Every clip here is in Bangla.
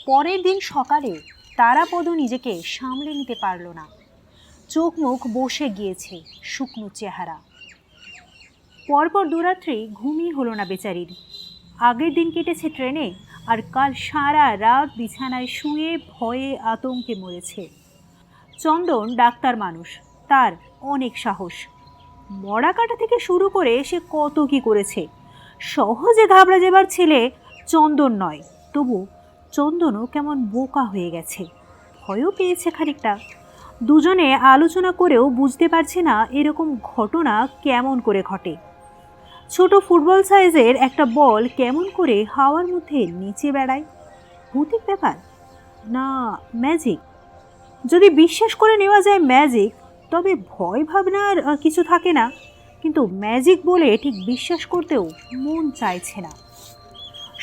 পরের দিন সকালে তারাপদ নিজেকে সামলে নিতে পারল না। চোখ মুখ বসে গিয়েছে, শুকনো চেহারা। পরপর দুরাত্রি ঘুমই হলো না বেচারির। আগের দিন কেটেছে ট্রেনে, আর কাল সারা রাত বিছানায় শুয়ে ভয়ে আতঙ্কে মরেছে। চন্দন ডাক্তার মানুষ, তার অনেক সাহস। মরা কাটা থেকে শুরু করে সে কত কি করেছে। সহজে ঘাবড়ে যাবার ছেলে চন্দন নয়, তবু চন্দনও কেমন বোকা হয়ে গেছে, ভয়ও পেয়েছে খানিকটা। দুজনে আলোচনা করেও বুঝতে পারছে না এরকম ঘটনা কেমন করে ঘটে। ছোট ফুটবল সাইজের একটা বল কেমন করে হাওয়ার মধ্যে নিচে বেড়ায়। ভৌতিক ব্যাপার না ম্যাজিক? যদি বিশ্বাস করে নেওয়া যায় ম্যাজিক, তবে ভয় ভাবনার কিছু থাকে না। কিন্তু ম্যাজিক বলে ঠিক বিশ্বাস করতেও মন চাইছে না।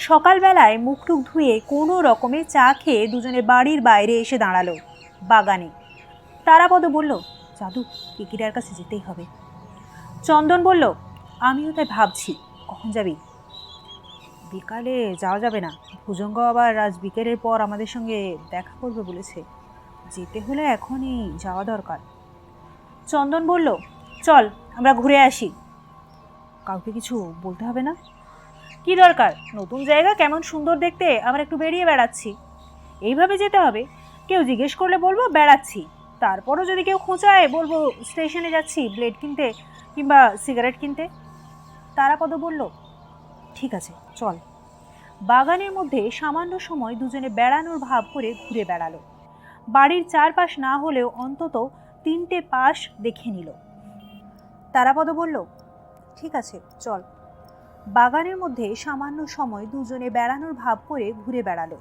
সকালবেলায় মুখ টুক ধুয়ে কোনো রকমে চা খেয়ে দুজনে বাড়ির বাইরে এসে দাঁড়ালো, বাগানে। তারাপদ বলল, জাদু কিকিরার কাছে যেতেই হবে। চন্দন বলল, আমিও তাই ভাবছি, কখন যাবি? বিকালে যাওয়া যাবে না, ভুজঙ্গ আবার আজ বিকেলের পর আমাদের সঙ্গে দেখা করবে বলেছে। যেতে হলে এখনই যাওয়া দরকার। চন্দন বলল, চল আমরা ঘুরে আসি। কাউকে কিছু বলতে হবে না? কি দরকার, নতুন জায়গা কেমন সুন্দর দেখতে, আমরা একটু বেরিয়ে বেড়াচ্ছি। এইভাবে যেতে হবে? কেউ জিজ্ঞেস করলে বলবো বেড়াচ্ছি, তারপরও যদি কেউ খোঁচায় বলবো স্টেশনে যাচ্ছি ব্লেড কিনতে কিংবা সিগারেট কিনতে। তারাপদ বলল, ঠিক আছে চল। বাগানের মধ্যে সামান্য সময় দুজনে বেড়ানোর ভাব করে ঘুরে বেড়ালো। বাড়ির চারপাশ না হলেও অন্তত 3টে পাশ দেখে নিল। তারাপদ বলল, ঠিক আছে চল। বাগানের মধ্যে সামান্য সময় দুজনে বেড়ানোর ভাব করে ঘুরে বেড়ালো।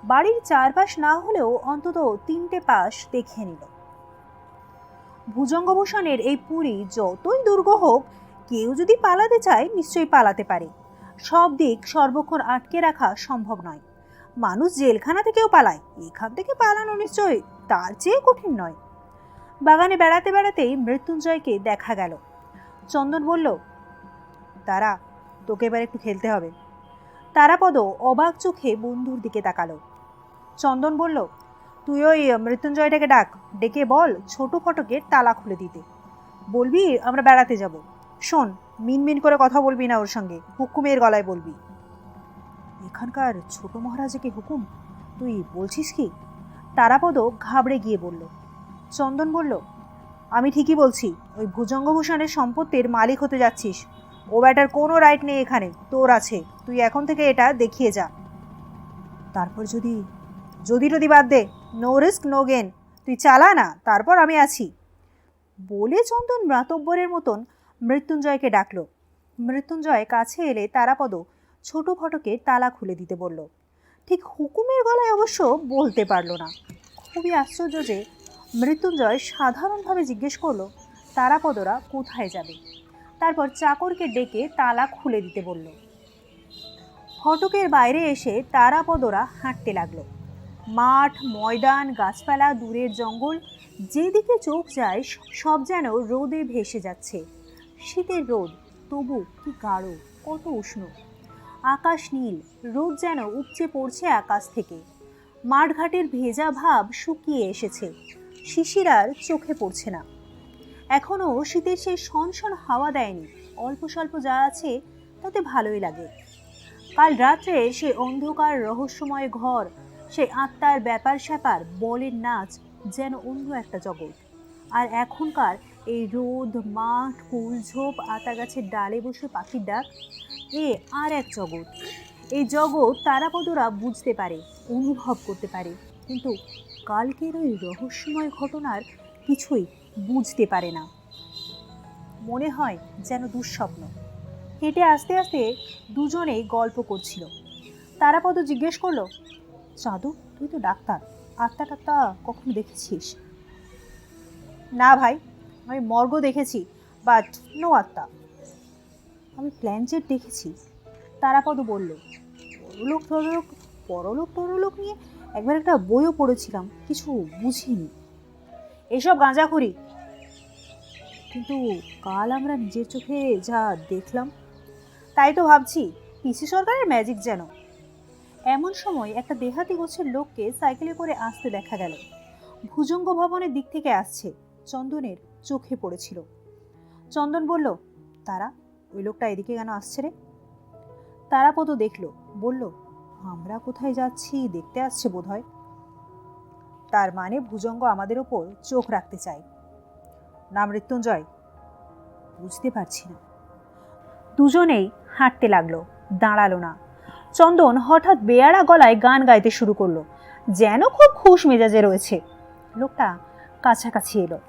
বাড়ির চারপাশ না হলেও অন্তত 3টে পাশ দেখে নিল। ভুজঙ্গভূষণের এই পুরী যতই দুর্গ হোক, কেউ যদি পালাতে চায় নিশ্চয়ই পালাতে পারে। সব দিক সর্বক্ষণ আটকে রাখা সম্ভব নয়। মানুষ জেলখানা থেকেও পালায়, এখান থেকে পালানো নিশ্চয়ই তার চেয়ে কঠিন নয়। বাগানে বেড়াতে বেড়াতেই মৃত্যুঞ্জয়কে দেখা গেল। চন্দন বলল, তারা, তোকে এবার একটু খেলতে হবে। তারাপদ অবাক চোখে বন্ধুর দিকে তাকালো। চন্দন বলল, তুই ওই মৃত্যুঞ্জয়টাকে ডাক, ডেকে বল ছোট ফটকের তালা খুলে দিতে। বলবি আমরা বেড়াতে যাব। শোন, মিনমিন করে কথা বলবি না ওর সঙ্গে, হুকুমের গলায় বলবি। এখানকার ছোট মহারাজাকে হুকুম? তুই বলছিস কি? তারাপদ ঘাবড়ে গিয়ে বলল। চন্দন বলল, আমি ঠিকই বলছি, ওই ভুজঙ্গভূষণের সম্পত্তির মালিক হতে যাচ্ছিস। ও ব্যাটার কোনো রাইট নেই এখানে, তোর আছে। তুই এখন থেকে এটা দেখিয়ে যা। তারপর যদি যদি বাদ দে, নো রিস্ক নো গেন। তুই চালা না, তারপর আমি আছি। বলে চন্দন মাতব্বরের মতন মৃত্যুঞ্জয়কে ডাকল। মৃত্যুঞ্জয় কাছে এলে তারাপদ ছোট ফটকে তালা খুলে দিতে বলল। ঠিক হুকুমের গলায় অবশ্য বলতে পারল না। খুবই আশ্চর্য যে মৃত্যুঞ্জয় সাধারণভাবে জিজ্ঞেস করলো তারাপদরা কোথায় যাবে। তারপর চাকরকে ডেকে তালা খুলে দিতে বলল। ফটকের বাইরে এসে তারাপদরা হাঁটতে লাগলো। মাঠ, ময়দান, গাছপালা, দূরের জঙ্গল, যেদিকে চোখ যায় সব যেন রোদে ভেসে যাচ্ছে। শীতের রোদ, তবু কি গাঢ়, কত উষ্ণ। আকাশ নীল, রোদ যেন উপচে পড়ছে আকাশ থেকে। মাঠঘাটের ভেজা ভাব শুকিয়ে এসেছে, শিশির আর চোখে পড়ছে না। এখনও শীতের সেই সনসন হাওয়া দেয়নি, অল্প স্বল্প যা আছে তাতে ভালোই লাগে। কাল রাত্রে সে অন্ধকার রহস্যময় ঘর, সেই আত্মার ব্যাপার স্যাপার, বলের নাচ যেন অন্য একটা জগৎ। আর এখনকার এই রোদ, মাঠ, ফুলঝোপ, আতা গাছের ডালে বসে পাখির ডাক, এ আর এক জগৎ। এই জগৎ তারাপদরা বুঝতে পারে, অনুভব করতে পারে, কিন্তু কালকের ওই রহস্যময় ঘটনার কিছুই বুঝতে পারে না। মনে হয় যেন দুঃস্বপ্ন। হেঁটে আস্তে আস্তে দুজনেই গল্প করছিল। তারাপদ জিজ্ঞেস করলো, চাঁদু তুই তো ডাক্তার, আত্মা টাত্মা কখনো দেখেছিস? না ভাই, আমি মর্গ দেখেছি, বাট নো আত্মা। আমি প্ল্যানচেট দেখেছি, তারাপদ বলল। পরলোক নিয়ে একবার একটা বইও পড়েছিলাম, কিছু বুঝিনি। এসব গাঁজাখুরি। কিন্তু কাল আমরা নিজের চোখে যা দেখলাম, তাই তো ভাবছি পিসি সরকারের ম্যাজিক যেন। এমন সময় একটা দেহাতি গোছের লোককে সাইকেলে করে আসতে দেখা গেল। ভুজঙ্গ ভবনের দিক থেকে আসছে। চন্দনের চোখে পড়েছিল। চন্দন বলল, তারা, ওই লোকটা এদিকে কেন আসছে রে? তারাপদ দেখল, বলল, আমরা কোথায় যাচ্ছি দেখতে আসছে বোধহয়। তার মানে ভুজঙ্গ আমাদের ওপর চোখ রাখতে চায়। না মৃত্যুঞ্জয়? বুঝতে পারছি না। দুজনেই হাঁটতে লাগলো, দাঁড়ালো না। চন্দন হঠাৎ বেয়ারা গলায় গান গাইতে শুরু করলো, যেন খুব খুশ মেজাজে রয়েছে। লোকটা কাছাকাছি এলো।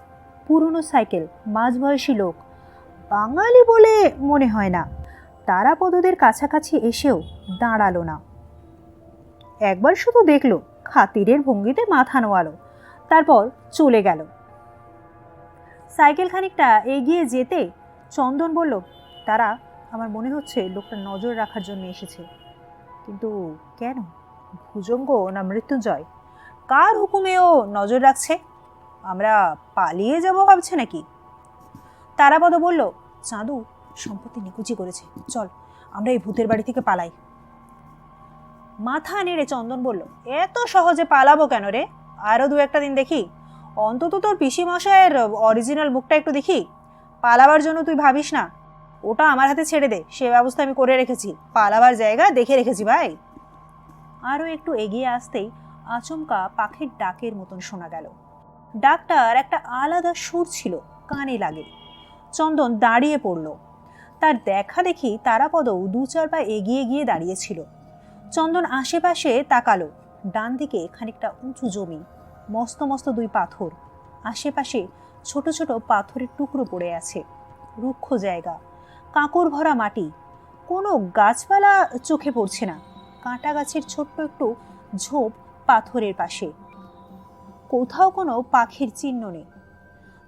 পুরনো সাইকেল, মাঝবয়সী লোক, বাঙালি বলে মনে হয় না। তারাপদদের কাছাকাছি এসেও দাঁড়ালো না। একবার শুধু দেখলো, খাতিরের ভঙ্গিতে মাথা নোয়ালো, তারপর চলে গেল। সাইকেল খানিকটা এগিয়ে যেতে চন্দন বলল, তারা, আমার মনে হচ্ছে লোকটা নজর রাখার জন্য এসেছে। কিন্তু কেন? ভুজঙ্গ না মৃত্যুঞ্জয়? কার হুকুমে ও নজর রাখছে? আমরা পালিয়ে যাব ভাবছে নাকি? তারাপদ বলল, চাঁদু সম্পত্তি নিকুচি করেছে, চল আমরা এই ভূতের বাড়ি থেকে পালাই। মাথা নেড়ে চন্দন বলল, এত সহজে পালাবো কেন রে? আরো দু একটা দিন দেখি, অন্তত তোর পিসি মশাইয়ের অরিজিনাল মুখটা একটু দেখি। পালাবার জন্য তুই ভাবিস না, ওটা আমার হাতে ছেড়ে দে, সে ব্যবস্থা আমি করে রেখেছি। পালাবার জায়গা দেখে রেখেছি ভাই। আরও একটু এগিয়ে আসতেই আচমকা পাখির ডাকের মতন শোনা গেল। ডাকটার একটা আলাদা সুর ছিল, কানে লাগে। চন্দন দাঁড়িয়ে পড়ল। তার দেখা দেখি তারাপদও দু চার পা এগিয়ে গিয়ে দাঁড়িয়েছিল। চন্দন আশেপাশে তাকালো। ডান দিকে খানিকটা উঁচু জমি, মস্ত মস্ত দুই পাথর, আশেপাশে ছোট ছোট পাথরের টুকরো পড়ে আছে। রুক্ষ জায়গা, কাঁকর ভরা মাটি, কোনো গাছপালা চোখে পড়ছে না। কাঁটা গাছের ছোট্ট একটু ঝোপ পাথরের পাশে, কোথাও কোনো পাখির চিহ্ন নেই।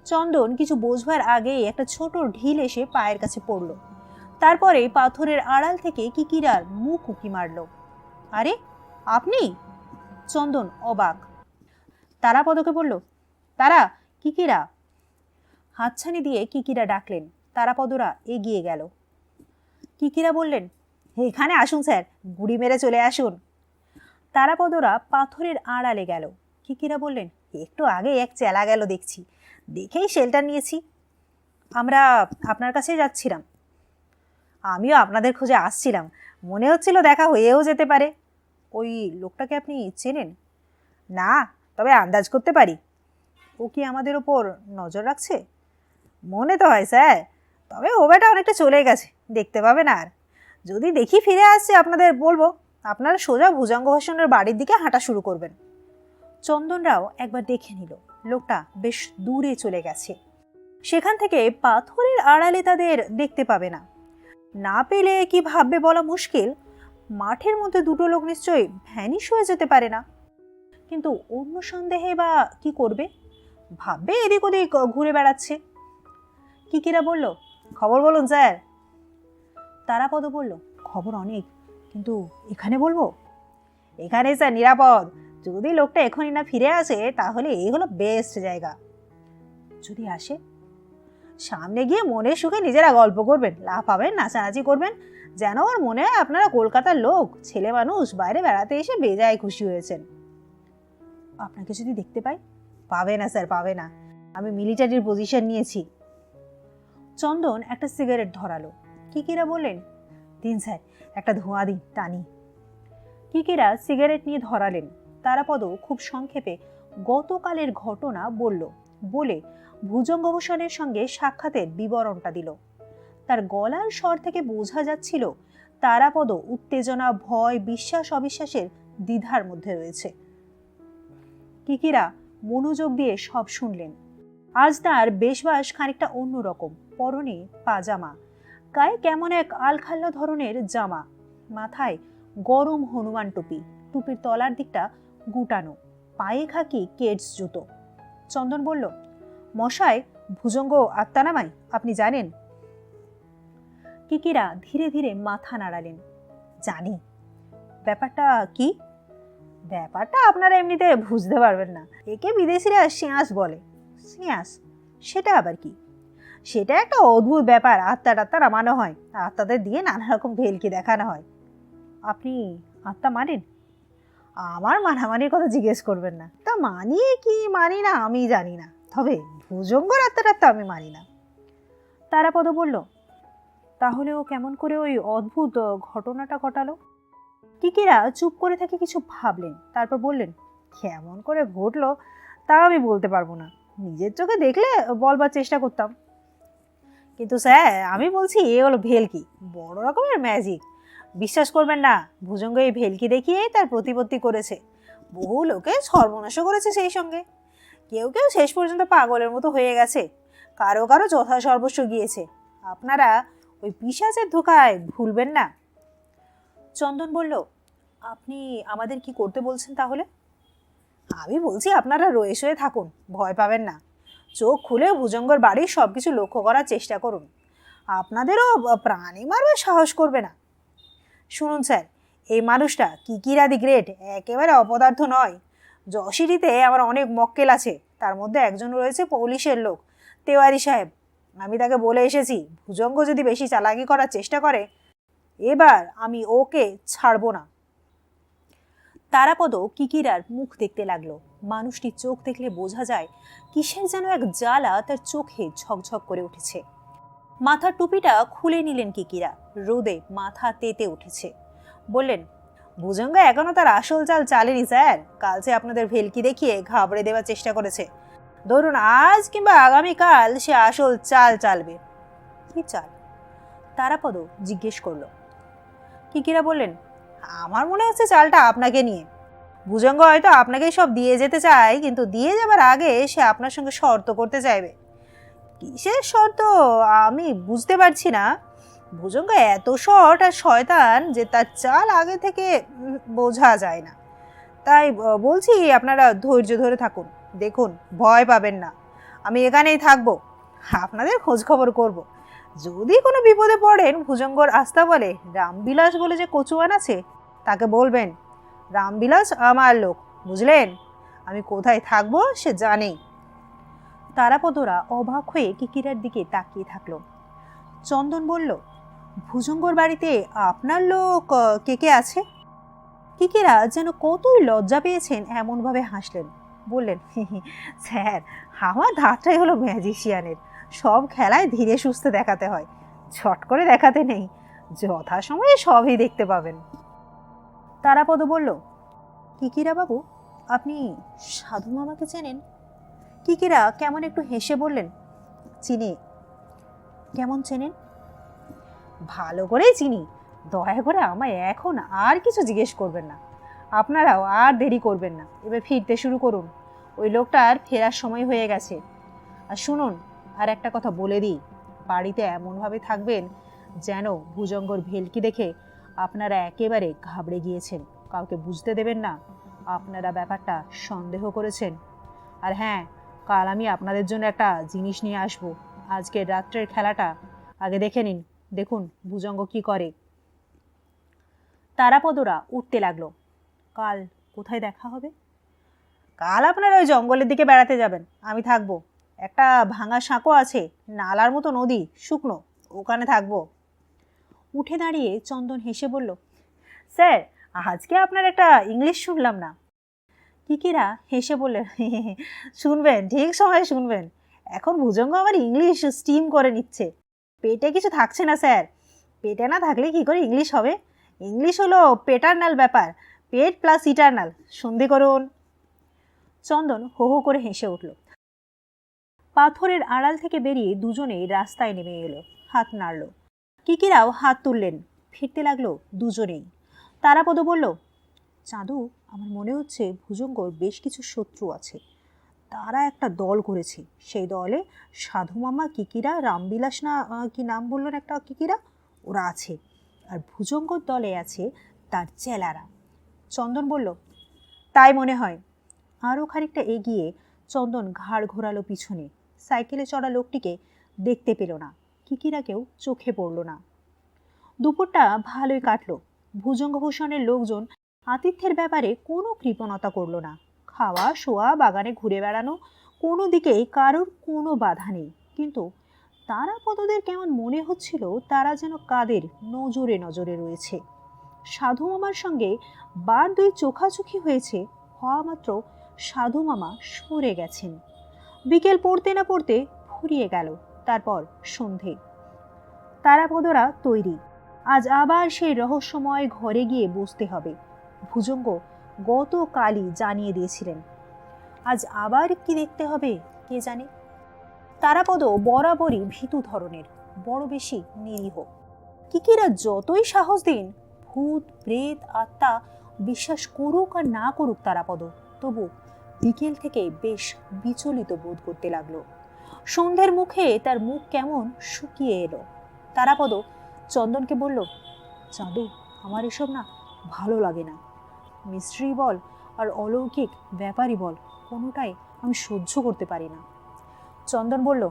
চন্দন কিছু বোঝবার আগেই একটা ছোট ঢিল এসে পায়ের কাছে পড়ল। তারপরে পাথরের আড়াল থেকে কিকিরার মুখ উকি মারল। আরে আপনি? চন্দন অবাক। তারাপদকে বলল, তারা, কিকিরা। হাতছানি দিয়ে কিকিরা ডাকলেন। তারাপদরা এগিয়ে গেল। কিকিরা বললেন, এখানে আসুন স্যার, গুড়ি মেরে চলে আসুন। তারাপদরা পাথরের আড়ালে গেল। কিকিরা বললেন, একটু আগে এক চেলা গেল দেখছি, দেখেই শেল্টার নিয়েছি। আমরা আপনার কাছেই যাচ্ছিলাম। আমিও আপনাদের খোঁজে আসছিলাম, মনে হচ্ছিল দেখা হয়েও যেতে পারে। ওই লোকটাকে আপনি চেনেন? না, তবে আন্দাজ করতে পারি। ও কি আমাদের ওপর নজর রাখছে? মনে তো হয় স্যার, তবে ও বেটা অনেকটা চলে গেছে, দেখতে পাবেন। আর যদি দেখি ফিরে আসছে আপনাদের বলবো, আপনারা সোজা ভুজঙ্গ হোসেনের বাড়ির দিকে হাঁটা শুরু করবেন। চন্দনরাও একবার দেখে নিল, লোকটা বেশ দূরে চলে গেছে। সেখান থেকে পাথরের আড়ালে তাদের দেখতে পাবে না। না পেলে কি ভাববে বলা মুশকিল। মাঠের মধ্যে দুটো লোক নিশ্চয়ই ভ্যানিশ হয়ে যেতে পারে না, কিন্তু অন্য সন্দেহে বা কি করবে? ভাববে এদিক ওদিক ঘুরে বেড়াচ্ছে। কিকিরা বলল, খবর বলুন স্যার। তারাপদ বলল, খবর অনেক, কিন্তু এখানে বলবো? এখানে স্যার নিরাপদ। যদি লোকটা এখনই না ফিরে আসে তাহলে এই হলো বেস্ট জায়গা। যদি আসে? সামনে গিয়ে মনে সুখে নিজেরা গল্প করবেন, লাফাবেন, নাচানাচি করবেন, যেন ওর মনে হয় আপনারা কলকাতার লোক, ছেলে মানুষ, বাইরে বেড়াতে এসে বেজায় খুশি হয়েছেন। আপনাকে যদি দেখতে পাই? পাবে না স্যার, পাবে না, আমি মিলিটারির পজিশন নিয়েছি। চন্দন একটা সিগারেট ধরালো। কিকিরা বললেন, দিন স্যার, একটা ধোঁয়া দিন, টানি। কিকিরা সিগারেট নিয়ে ধরালেন। তারাপদ খুব সংক্ষেপে গতকালের ঘটনা বলল, বলে ভুজঙ্গ হোসেনের সঙ্গে সাক্ষাতের বিবরণটা দিল। তার গলার স্বর থেকে বোঝা যাচ্ছিল তারাপদ উত্তেজনা, ভয়, বিশ্বাস অবিশ্বাসের দ্বিধার মধ্যে রয়েছে। কিকিরা মনোযোগ দিয়ে সব শুনলেন। আজ তার বেশবাস খানিকটা অন্যরকম। পরনে পাজামা, গায়ে কেমন এক আলখাল্লা ধরনের জামা, মাথায় গরম হনুমান টুপি, টুপির তলার দিকটা গুটানো, পায়ে খাকি কেডস জুতো। চন্দন বলল, মশাই, ভুজঙ্গ আত্মানামাই আপনি জানেন? কিকিরা ধীরে ধীরে মাথা নাড়ালেন। জানি। ব্যাপারটা কি? ব্যাপারটা আপনারা এমনিতে বুঝতে পারবেন না। একে বিদেশিরা সিয়াস বলে। সিয়াস? সেটা আবার কি? সেটা একটা অদ্ভুত ব্যাপার, আত্মা টাত্মা নামানো হয়, আত্মাদের দিয়ে নানা রকম ভেলকি দেখানো হয়। আপনি আত্মা মানেন? আমার মানামানির কথা জিজ্ঞেস করবেন না, তা মানি কি মানি না আমি জানি না, তবে ভুজঙ্গ আত্মাটা আমি মানি না। তারাপদ বলল, তাহলে ও কেমন করে ওই অদ্ভুত ঘটনাটা ঘটালো? কিকিরা চুপ করে থেকে কিছু ভাবলেন, তারপর বললেন, কেমন করে ঘটলো তা আমি বলতে পারবো না, নিজের চোখে দেখলে বলবার চেষ্টা করতাম। কিন্তু স্যার আমি বলছি এ হলো ভেলকি, বড় রকমের ম্যাজিক। বিশ্বাস করবেন না, ভুজঙ্গ এই ভেলকি দেখিয়েই তার প্রতিপত্তি করেছে। বহু লোকে সর্বনাশও করেছে সেই সঙ্গে। কেউ কেউ শেষ পর্যন্ত পাগলের মতো হয়ে গেছে, কারো কারো যথা সর্বস্ব গিয়েছে। আপনারা ওই পিশাচের ধোকায় ভুলবেন না। চন্দন বলল, আপনি আমাদের কি করতে বলছেন তাহলে? আমি বলছি আপনারা রয়ে সয়ে থাকুন, ভয় পাবেন না। চোখ খুলে ভুজঙ্গর বাড়ির সব কিছু লক্ষ্য করার চেষ্টা করুন। আপনাদেরও প্রাণী মারবার সাহস করবে না। শুনুন স্যার, এই মানুষটা কিকিরা দি গ্রেট একেবারে অপদার্থ নয়। যশিরিতে আমার অনেক মক্কেল আছে, তার মধ্যে একজন রয়েছে পুলিশের লোক, তেওয়ারি সাহেব। আমি তাকে বলে এসেছি, ভুজঙ্গ যদি বেশি চালাকি করার চেষ্টা করে এবার আমি ওকে ছাড়বো না। তারাপদ কিকিরার মুখ দেখতে লাগলো। মানুষটির চোখ দেখলে বোঝা যায় কিসের যেন এক জ্বালা তার চোখে ঝকঝক করে উঠেছে। মাথার টুপিটা খুলে নিলেন কিকিরা, রোদে মাথা তেতে উঠেছে। বললেন, ভুজঙ্গ এখনো তার আসল চাল চালেনি স্যার। কাল সে আপনাদের ভেলকি দেখিয়ে ঘাবড়ে দেওয়ার চেষ্টা করেছে। ধরুন আজ কিংবা আগামীকাল সে আসল চাল চালবে। কি চাল? তারাপদ জিজ্ঞেস করলো। কিকিরা বললেন, আমার মনে হচ্ছে চালটা আপনাকে নিয়ে। ভুজঙ্গ হয়তো আপনাকেই সব দিয়ে যেতে চায়, কিন্তু দিয়ে যাবার আগে সে আপনার সঙ্গে শর্ত করতে চাইবে। কিসের শর্ত আমি বুঝতে পারছি না। ভুজঙ্গ এত শর্ট আর শয়তান যে তার চাল আগে থেকে বোঝা যায় না। তাই বলছি আপনারা ধৈর্য ধরে থাকুন, দেখুন ভয় পাবেন না। আমি এখানেই থাকবো, আপনাদের খোঁজ খবর করব। যদি কোনো বিপদে পড়েন ভুজঙ্গর আস্থা বলে রামবিলাস বলে যে কচুয়ান আছে তাকে বলবেন, রামবিলাস আমার লোক, বুঝলেন? আমি কোথায় থাকবো সে জানে। তারাপদরা অবাক হয়ে কিকিরার দিকে তাকিয়ে থাকলো। চন্দন বলল, ভুজঙ্গর বাড়িতে আপনার লোক কে কে আছে? কিকিরা যেন কতই লজ্জা পেয়েছেন এমনভাবে হাসলেন। বললেন, স্যার আমার ধারটাই হলো ম্যাজিশিয়ানের, সব খেলায় ধীরে সুস্থে দেখাতে হয়, ছট করে দেখাতে নেই। যথাসময়ে সবই দেখতে পাবেন। তারাপদ বলল, কিকিরা বাবু, আপনি সাধু মামাকে চেনেন? কিকিরা কেমন একটু হেসে বললেন, চিনি। কেমন চেনেন? ভালো করেই চিনি। দয়া করে আমায় এখন আর কিছু জিজ্ঞেস করবেন না। আপনারাও আর দেরি করবেন না, এবার ফিরতে শুরু করুন। ওই লোকটার ফেরার সময় হয়ে গেছে। আর শুনুন, আর একটা কথা বলে দিই, বাড়িতে এমনভাবে থাকবেন যেন ভুজঙ্গর ভেলকি দেখে আপনারা একেবারে ঘাবড়ে গিয়েছেন। কাউকে বুঝতে দেবেন না আপনারা ব্যাপারটা সন্দেহ করেছেন। আর হ্যাঁ, কাল আমি আপনাদের জন্য একটা জিনিস নিয়ে আসবো। আজকের রাত্রের খেলাটা আগে দেখে নিন, দেখুন ভুজঙ্গ কি করে। তারাপদরা উঠতে লাগলো। কাল কোথায় দেখা হবে? কাল আপনারা ওই জঙ্গলের দিকে বেড়াতে যাবেন, আমি থাকবো। একটা ভাঙা সাঁকো আছে, নালার মতো নদী, শুকনো, ওখানে থাকবো। উঠে দাঁড়িয়ে চন্দন হেসে বলল, স্যার আজকে আপনার একটা ইংলিশ শুনলাম না। কিকিরা হেসে বললেন, শুনবেন, ঠিক সময় শুনবেন। এখন ভুজঙ্গ আমার ইংলিশ স্টিম করে নিচ্ছে। পেটে কিছু থাকছে না স্যার। পেটে না থাকলে কি করে ইংলিশ হবে? ইংলিশ হলো পেটার্নাল ব্যাপার, পেট প্লাস ইটার্নাল। সন্ধি করুন। চন্দন হো হো করে হেসে উঠল। পাথরের আড়াল থেকে বেরিয়ে দুজনেই রাস্তায় নেমে এলো, হাত নাড়ল। কিকিরাও হাত তুললেন, ফিরতে লাগলো দুজনেই। তারাপদ বলল, চাঁদু, আমার মনে হচ্ছে ভুজঙ্গর বেশ কিছু শত্রু আছে। তারা একটা দল করেছে, সেই দলে সাধু মামা, কিকিরা, রামবিলাস না কি নাম বললেন একটা কিকিরা, ওরা আছে। আর ভুজঙ্গর দলে আছে তার চেলারা। চন্দন বলল, তাই মনে হয়। আরও খানিকটা এগিয়ে চন্দন ঘাড় ঘোরালো পিছনে। সাইকেলে চড়া লোকটিকে দেখতে পেল না, কিকিরাকেও চোখে পড়ল না। দুপুরটা ভালোই কাটলো। ভুজঙ্গভূষণের লোকজন আতিথ্যের ব্যাপারে কোনো কৃপণতা করল না। খাওয়া শোয়া, বাগানে ঘুরে বেড়ানো, কোনো দিকেই কারোর কোনো বাধা নেই। কিন্তু তারাপদদের কেমন মনে হচ্ছিল তারা যেন কাদের নজরে নজরে রয়েছে। সাধু মামার সঙ্গে বার দুই চোখাচোখি হয়েছে, হওয়া মাত্র সাধু মামা সরে গেছেন। বিকেল পড়তে না পড়তে ফুরিয়ে গেল। তারপর সন্ধে। তারাপদরা তৈরি। আজ আবার সেই রহস্যময় ঘরে গিয়ে বসতে হবে। ভুজঙ্গ গতকালই জানিয়ে দিয়েছিলেন। আজ আবার কি দেখতে হবে কে জানে। তারাপদ বরাবরই ভীতু ধরনের, বড় বেশি নিরীহ। কিকিরা যতই সাহস দিন, ভূত প্রেত আত্মা বিশ্বাস করুক আর না করুক তারাপদ, তবু বিকেল থেকে বেশ বিচলিত বোধ করতে লাগলো। সন্ধ্যের মুখে তার মুখ কেমন শুকিয়ে এলো। তারাপদ চন্দনকে বলল, চাঁদু, আমার এসব না ভালো লাগে না। মিস্ট্রি বল আর অলৌকিক ব্যাপারই বল, কোনোটাই আমি সহ্য করতে পারি না। চন্দন বলল,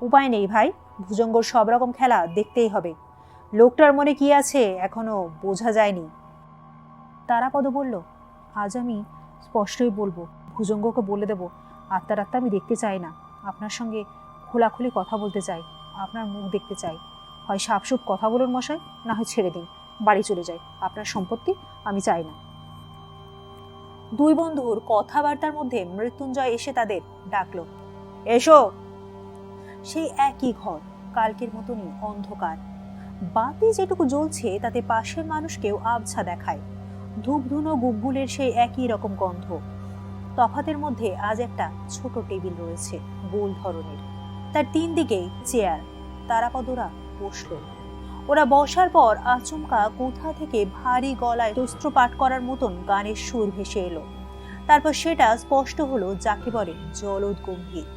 উপায় নেই ভাই, ভুজঙ্গর সব রকম খেলা দেখতেই হবে। লোকটার মনে কি আছে এখনো বোঝা যায়নি। তারাপদ বলল, আজ আমি স্পষ্টই বলবো, ভুজঙ্গকে বলে দেব আত্মা আমি দেখতে চাই না। আপনার সঙ্গে খোলাখুলি কথা বলতে চাই, আপনার মুখ দেখতে চাই। হয় সাপসুপ কথা বলুন মশাই, না হয় ছেড়ে দিন, বাড়ি চলে যাই। আপনার সম্পত্তি আমি চাই না। দুই বন্ধুর কথাবার্তার মধ্যে মৃত্যুঞ্জয় এসে তাদের ডাকলো, এসো। সেই একই ঘর, কালকের মতনই অন্ধকার। বাতি যেটুকু জ্বলছে তাতে পাশের মানুষকেও আবছা দেখায়। ধূপ ধুনো গুগ্গুলের সেই একই রকম গন্ধ। তফাতের মধ্যে আজ একটা ছোট টেবিল রয়েছে, গোল ধরনের, তার তিন দিকেই চেয়ার। তারাপদরা বসল। ওরা বসার পর আচমকা কোথা থেকে ভারী গলায় দস্ত্র পাঠ করার মতন গানের সুর ভেসে এলো। তারপর সেটা স্পষ্ট হলো যাকে বলে জলদ গম্ভীর।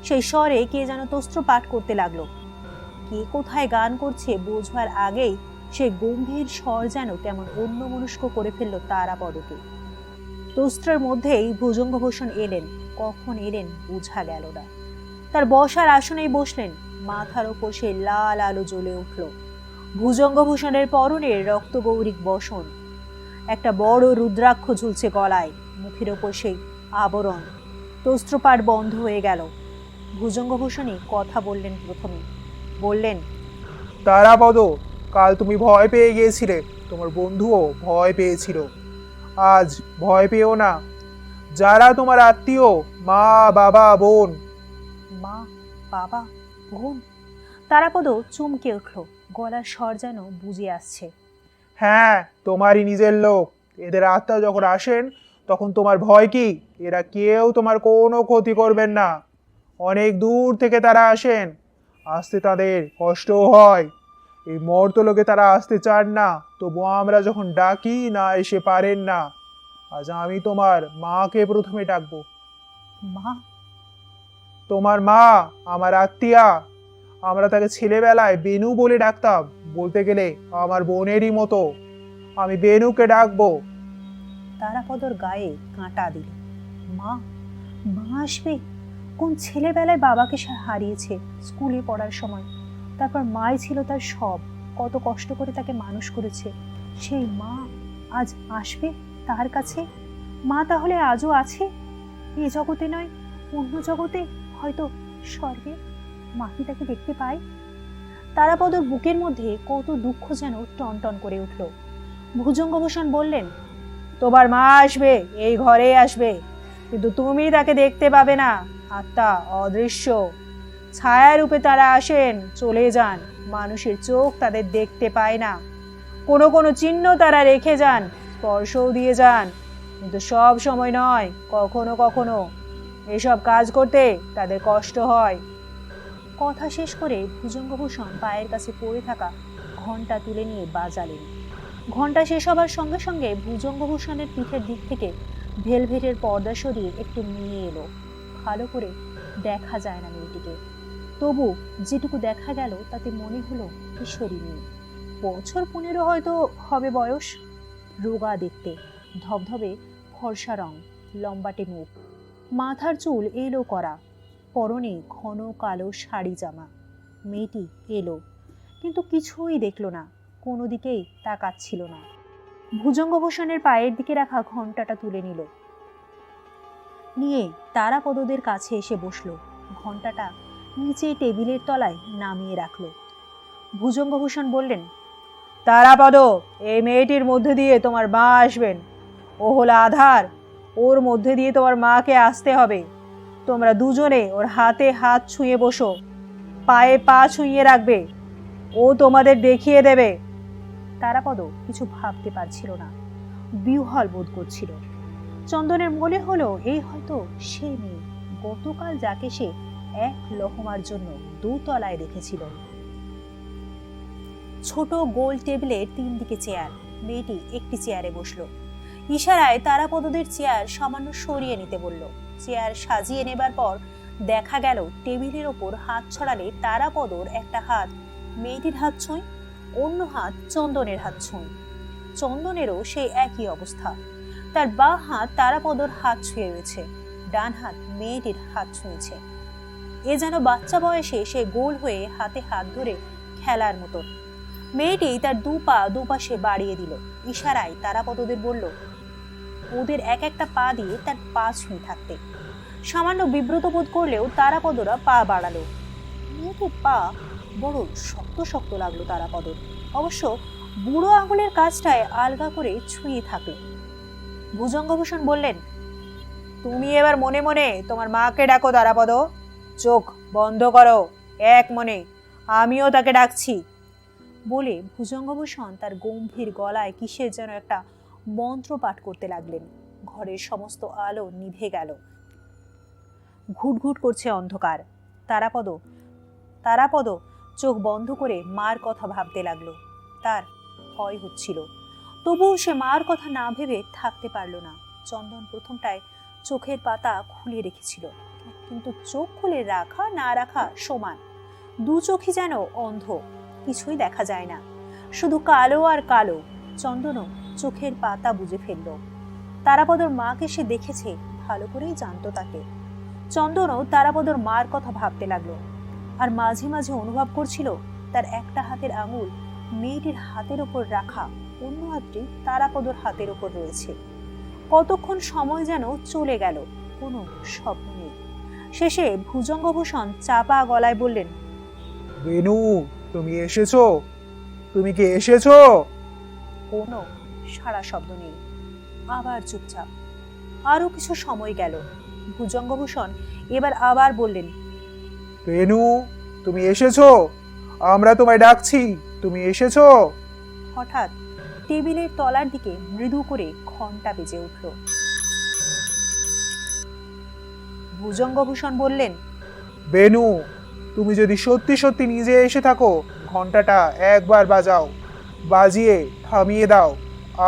সেই স্বরে কে যেন তস্ত্র পাঠ করতে লাগলো। কে কোথায় গান করছে বোঝবার আগেই সে গম্ভীর স্বর যেন কেমন অন্যমনস্ক করে ফেললো তারাপদকে। তস্ত্রের মধ্যেই ভুজঙ্গভূষণ এলেন। কখন এলেন বোঝা গেল না। তার বসার আসনেই বসলেন। মাথার ওপর সে লাল আলো জ্বলে উঠল। ভুজঙ্গভূষণের পরনে রক্তগৌরিক বসন, একটা বড় রুদ্রাক্ষ ঝুলছে গলায়, মুখের ওপর সেই আবরণ। তস্ত্রপাঠ বন্ধ হয়ে গেল। ভুজঙ্গভূষণই কথা বললেন প্রথমে। বললেন, তারাপদ, কাল তুমি ভয় পেয়ে গিয়েছিলে, তোমার বন্ধুও ভয় পেয়েছিল। আজ ভয় পেও না। যারা তোমার আত্মীয়, মা বাবা বোন। মা বাবা বোন? তারাপদ চমকে উঠল। গলার স্বর যেন বুঝে আসছে। হ্যাঁ, তোমারই নিজের লোক। এদের আত্মা যখন আসেন তখন তোমার ভয় কি? এরা কেউ তোমার কোনো ক্ষতি করবেন না। অনেক দূর থেকে তারা আসেন, আসতে তাদের কষ্টও হয়। এই মর্তলোকে তারা আসতে চান না, তবু আমরা যখন ডাকি না এসে পারেন না। আজ আমি তোমার মাকে প্রথমে ডাকবো। মা? তোমার মা আমার আত্মীয়া। আমরা তাকে ছেলেবেলায় বেনু বলে ডাকতাম, বলতে গেলে আমার বোনেরই মতো। আমি বেনুকে ডাকবো। তারাপদর গায়ে কাঁটা দিল। মা? মা আসবে? কোন ছেলেবেলায় বাবাকে সে হারিয়েছে স্কুলে পড়ার সময়। তারপর মাই ছিল তার সব, কত কষ্ট করে তাকে মানুষ করেছে। সেই মা আজ আসবে তার কাছে? মা তাহলে আজও আছে, এ জগতে নয় অন্য জগতে, হয়তো স্বর্গে। মা কি তাকে দেখতে পায়? তারাপদর বুকের মধ্যে কত দুঃখ যেন টনটন করে উঠল। ভুজঙ্গভূষণ বললেন, তোমার মা আসবে, এই ঘরে আসবে, কিন্তু তুমি তাকে দেখতে পাবে না। আত্মা অদৃশ্য, ছায়া রূপে তারা আসেন, চলে যান। মানুষের চোখ তাদের দেখতে পায় না। কোনো কোনো চিহ্ন তারা রেখে যান, স্পর্শও দিয়ে যান, কিন্তু সব সময় নয়, কখনো কখনো। এসব কাজ করতে তাদের কষ্ট হয়। কথা শেষ করে ভুজঙ্গভূষণ পায়ের কাছে পড়ে থাকা ঘণ্টা তুলে নিয়ে বাজালেন। ঘণ্টা শেষ হবার সঙ্গে সঙ্গে ভুজঙ্গভূষণের পিঠের দিক থেকে ভেলভেটের পর্দা সরিয়ে একটু নিয়ে এলো। ভালো করে দেখা যায় না মেয়েটিকে, তবু যেটুকু দেখা গেল তাতে মনে হলো কিশোরী মেয়ে। বছর 15 হয়তো হবে বয়স। রোগা দেখতে, ধবধবে ফর্সা রং, লম্বাটে মুখ, মাথার চুল এলো করা, পরনে ঘন কালো শাড়ি জামা। মেয়েটি এলো, কিন্তু কিছুই দেখলো না, কোনো দিকেই তাকাচ্ছিল না। ভুজঙ্গভূষণের পায়ের দিকে রাখা ঘণ্টাটা তুলে নিয়ে তারাপদদের কাছে এসে বসলো। ঘণ্টাটা নিচে টেবিলের তলায় নামিয়ে রাখলো। ভুজঙ্গভূষণ বললেন, তারাপদ, এই মেয়েটির মধ্যে দিয়ে তোমার মা আসবেন। ও হলো আধার, ওর মধ্যে দিয়ে তোমার মাকে আসতে হবে। তোমরা দুজনে ওর হাতে হাত ছুঁয়ে বসো, পায়ে পা ছুঁয়ে রাখবে, ও তোমাদের দেখিয়ে দেবে। তারাপদ কিছু ভাবতে পারছিল না, বিহ্বল বোধ করছিল। চন্দনের মনে হলো এই হয়তো সেই মেয়ে গতকাল যাকে সে এক লহমার জন্য দোতলায় রেখেছিল। ছোট গোল টেবিলের 3 দিকে চেয়ার। মেয়েটি একটি চেয়ারে বসলো। ইশারায় তারাপদদের চেয়ার সামান্য সরিয়ে নিতে বলল। চেয়ার সাজিয়ে নেবার পর দেখা গেল টেবিলের ওপর হাত ছড়ালে তারাপদর একটা হাত মেয়েটির হাত ছুঁই, অন্য হাত চন্দনের হাত ছুঁই। চন্দনেরও সেই একই অবস্থা। তার বাঁ হাত তারাপদর হাত ছুঁয়ে রয়েছে, ডান হাত মেয়েটির হাত ছুঁয়েছে। এ যেন বাচ্চা বয়সে সে গোল হয়ে হাতে হাত ধরে খেলার মতো। মেয়েটি তার দুপাশে বাড়িয়ে দিল। ইশারায় তারাপদদের বলল ওদের এক একটা পা দিয়ে তার পা ছুঁয়ে থাকতে। সামান্য বিব্রত বোধ করলেও তারাপদরা পা বাড়ালো। মেয়েটির পা বড় শক্ত শক্ত লাগলো তারাপদর। অবশ্য বুড়ো আঙুলের কাজটায় আলগা করে ছুঁয়ে থাকলো। ভুজঙ্গভূষণ বললেন, তুমি এবার মনে মনে তোমার মাকে ডাকো তারাপদ। চোখ বন্ধ করো, এক মনে, আমিও তাকে ডাকছি। বলে ভুজঙ্গভূষণ তার গম্ভীর গলায় কিসের যেন একটা মন্ত্র পাঠ করতে লাগলেন। ঘরের সমস্ত আলো নিভে গেল। ঘুটঘুট করছে অন্ধকার। তারাপদ চোখ বন্ধ করে মার কথা ভাবতে লাগলো। তার ভয় হচ্ছিল, তবুও সে মার কথা না ভেবে থাকতে পারল না। চন্দন প্রথমটায় চোখের পাতা খুলে রেখেছিল, কিন্তু চোখ খুলে রাখা না রাখা সমান। দু চোখই যেন অন্ধ, কিছুই দেখা যায় না, শুধু কালো আর কালো। চন্দনও চোখের পাতা বুঝে ফেলল। তারাপদর মাকে সে দেখেছে, ভালো করেই জানতো তাকে। চন্দনও তারাপদর মার কথা ভাবতে লাগলো, আর মাঝে মাঝে অনুভব করছিল তার একটা হাতের আঙুল মেয়েটির হাতের ওপর রাখা, অন্য হাতটি তারাপদর হাতের ওপর রয়েছে। কতক্ষণ সময় যেন চলে গেল, কোনো শব্দ নেই। শেষে ভুজঙ্গভূষণ চাপা গলায় বললেন, বেনু, তুমি এসেছো? তুমি কি এসেছো? কোনো সাড়া শব্দ নেই। আবার চুপচাপ। আরো কিছু সময় গেল। ভুজঙ্গভূষণ এবার আবার বললেন, বেনু, তুমি এসেছো? আমরা তোমায় ডাকছি, তুমি এসেছো? হঠাৎ টেবিলের তলার দিকে মৃদু করে ঘন্টা বেজে উঠল। ভুজঙ্গভূষণ বললেন, বেনু, তুমি যদি সত্যি সত্যি নিজে এসে থাকো, ঘন্টাটা একবার বাজাও, বাজিয়ে থামিয়ে দাও,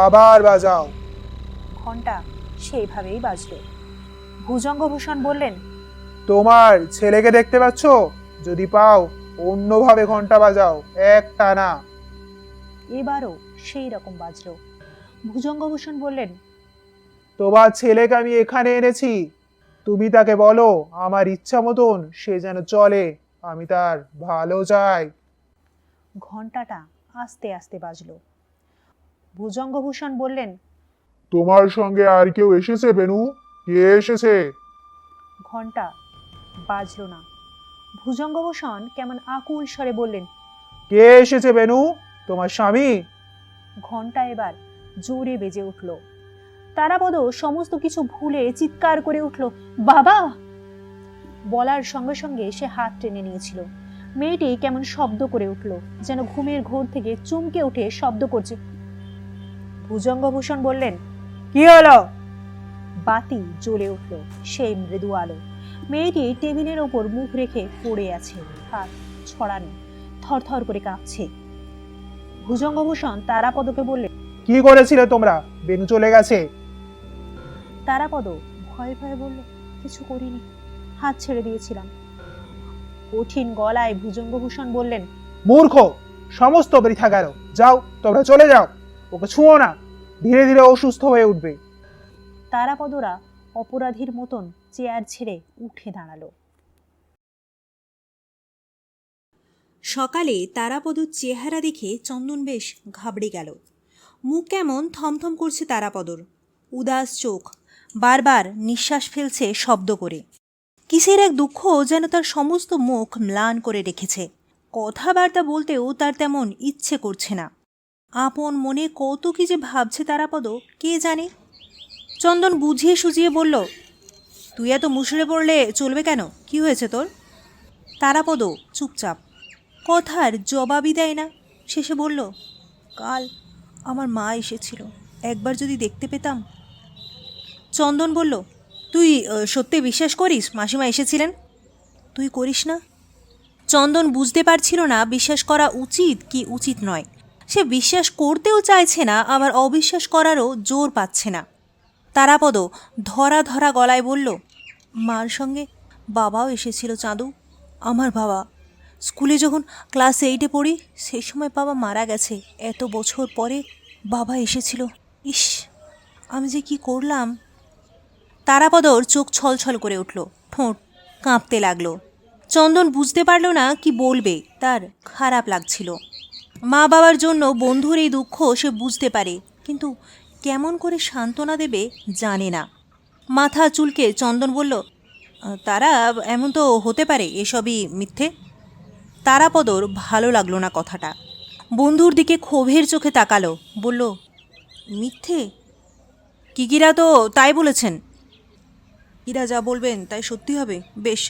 আবার বাজাও। ঘন্টা সেইভাবেই বাজল। ভুজঙ্গভূষণ বললেন, তোমার ছেলেকে দেখতে পাচ্ছ? যদি পাও, অন্যভাবে ঘন্টা বাজাও, এক টানা। এবারও সেই রকম বাজল। ভুজঙ্গভূষণ বললেন, তোমার ছেলেকে আমি এখানে এনেছি, তুমি তাকে বলো আমার ইচ্ছা মতন সে যেন চলে, আমি তার ভালো চাই। ঘন্টাটা আস্তে আস্তে বাজল। ভুজঙ্গভূষণ বললেন, তোমার সঙ্গে আর কেউ এসেছে বেনু? কে এসেছে? ঘন্টা বাজল না। ভুজঙ্গভূষণ কেমন আকুল স্বরে বললেন, কে এসেছে বেনু? তোমার স্বামী? ঘন্টা এবার জোরে বেজে উঠল। তারাপদ সমস্ত কিছু ভুলে চিৎকার করে উঠল, বাবা! বলার সঙ্গে সঙ্গে সে হাত টেনে নিয়েছিল। মেয়েটি কেমন শব্দ করে উঠল, যেন ঘুমের ঘোর থেকে চমকে উঠে শব্দ করছে। ভুজঙ্গভূষণ বললেন, কি হলো? বাতি জ্বলে উঠল, সেই মৃদু আলো। মেয়েটি টেবিলের ওপর মুখ রেখে পড়ে আছে, হাত ছড়ানো, থরথর করে কাঁপছে। ভুজঙ্গভূষণ তারাপদকে বললেন, কি করেছিলে তোমরা? বেনু চলে গেছে। তারাপদ ভয়ে ভয়ে বলল, কিছু করিনি, হাত ছেড়ে দিয়েছিলাম। কঠিন গলায় ভুজঙ্গভূষণ বললেন, মূর্খ, সমস্ত বৃথা গেল। যাও, তোমরা চলে যাও, ওকে ছুঁয়ো না, ধীরে ধীরে অসুস্থ হয়ে উঠবে। তারাপদরা অপরাধীর মতন চেয়ার ছেড়ে উঠে দাঁড়ালো। সকালে তারাপদর চেহারা দেখে চন্দন বেশ ঘাবড়ে গেল। মুখ কেমন থমথম করছে তারাপদর, উদাস চোখ, বারবার নিঃশ্বাস ফেলছে শব্দ করে। কিসের এক দুঃখ যেন তার সমস্ত মুখ ম্লান করে রেখেছে। কথাবার্তা বলতেও তার তেমন ইচ্ছে করছে না। আপন মনে কত কি যে ভাবছে তারাপদ কে জানে। চন্দন বুঝিয়ে সুঝিয়ে বলল, তুই এত মুষড়ে পড়লে চলবে কেন? কি হয়েছে তোর? তারাপদ চুপচাপ, কথার জবাবই দেয় না। শেষে বলল, কাল আমার মা এসেছিল, একবার যদি দেখতে পেতাম। চন্দন বলল, তুই সত্যি বিশ্বাস করিস মাসিমা এসেছিলেন? তুই করিস না? চন্দন বুঝতে পারছিল না বিশ্বাস করা উচিত কি উচিত নয়। সে বিশ্বাস করতেও চাইছে না, আবার অবিশ্বাস করারও জোর পাচ্ছে না। তারাপদ ধরা ধরা গলায় বলল, মার সঙ্গে বাবাও এসেছিল চাঁদু। আমার বাবা, স্কুলে যখন ক্লাস 8-এ পড়ি সেই সময় বাবা মারা গেছে। এত বছর পরে বাবা এসেছিল। ইস, আমি যে কি করলাম। তারাপদর চোখ ছলছল করে উঠল, ঠোঁট কাঁপতে লাগলো। চন্দন বুঝতে পারল না কি বলবে, তার খারাপ লাগছিল। মা বাবার জন্য বন্ধুর এই দুঃখ সে বুঝতে পারে, কিন্তু কেমন করে সান্ত্বনা দেবে জানে না। মাথা চুলকে চন্দন বলল, তারা এমন তো হতে পারে এসবই মিথ্যে। তারাপদর ভালো লাগলো না কথাটা। বন্ধুর দিকে ক্ষোভের চোখে তাকালো, বলল, মিথ্যে? কিকিরা তো তাই বলেছেন। ইরা যা বলবেন তাই সত্যি হবে? বেশ,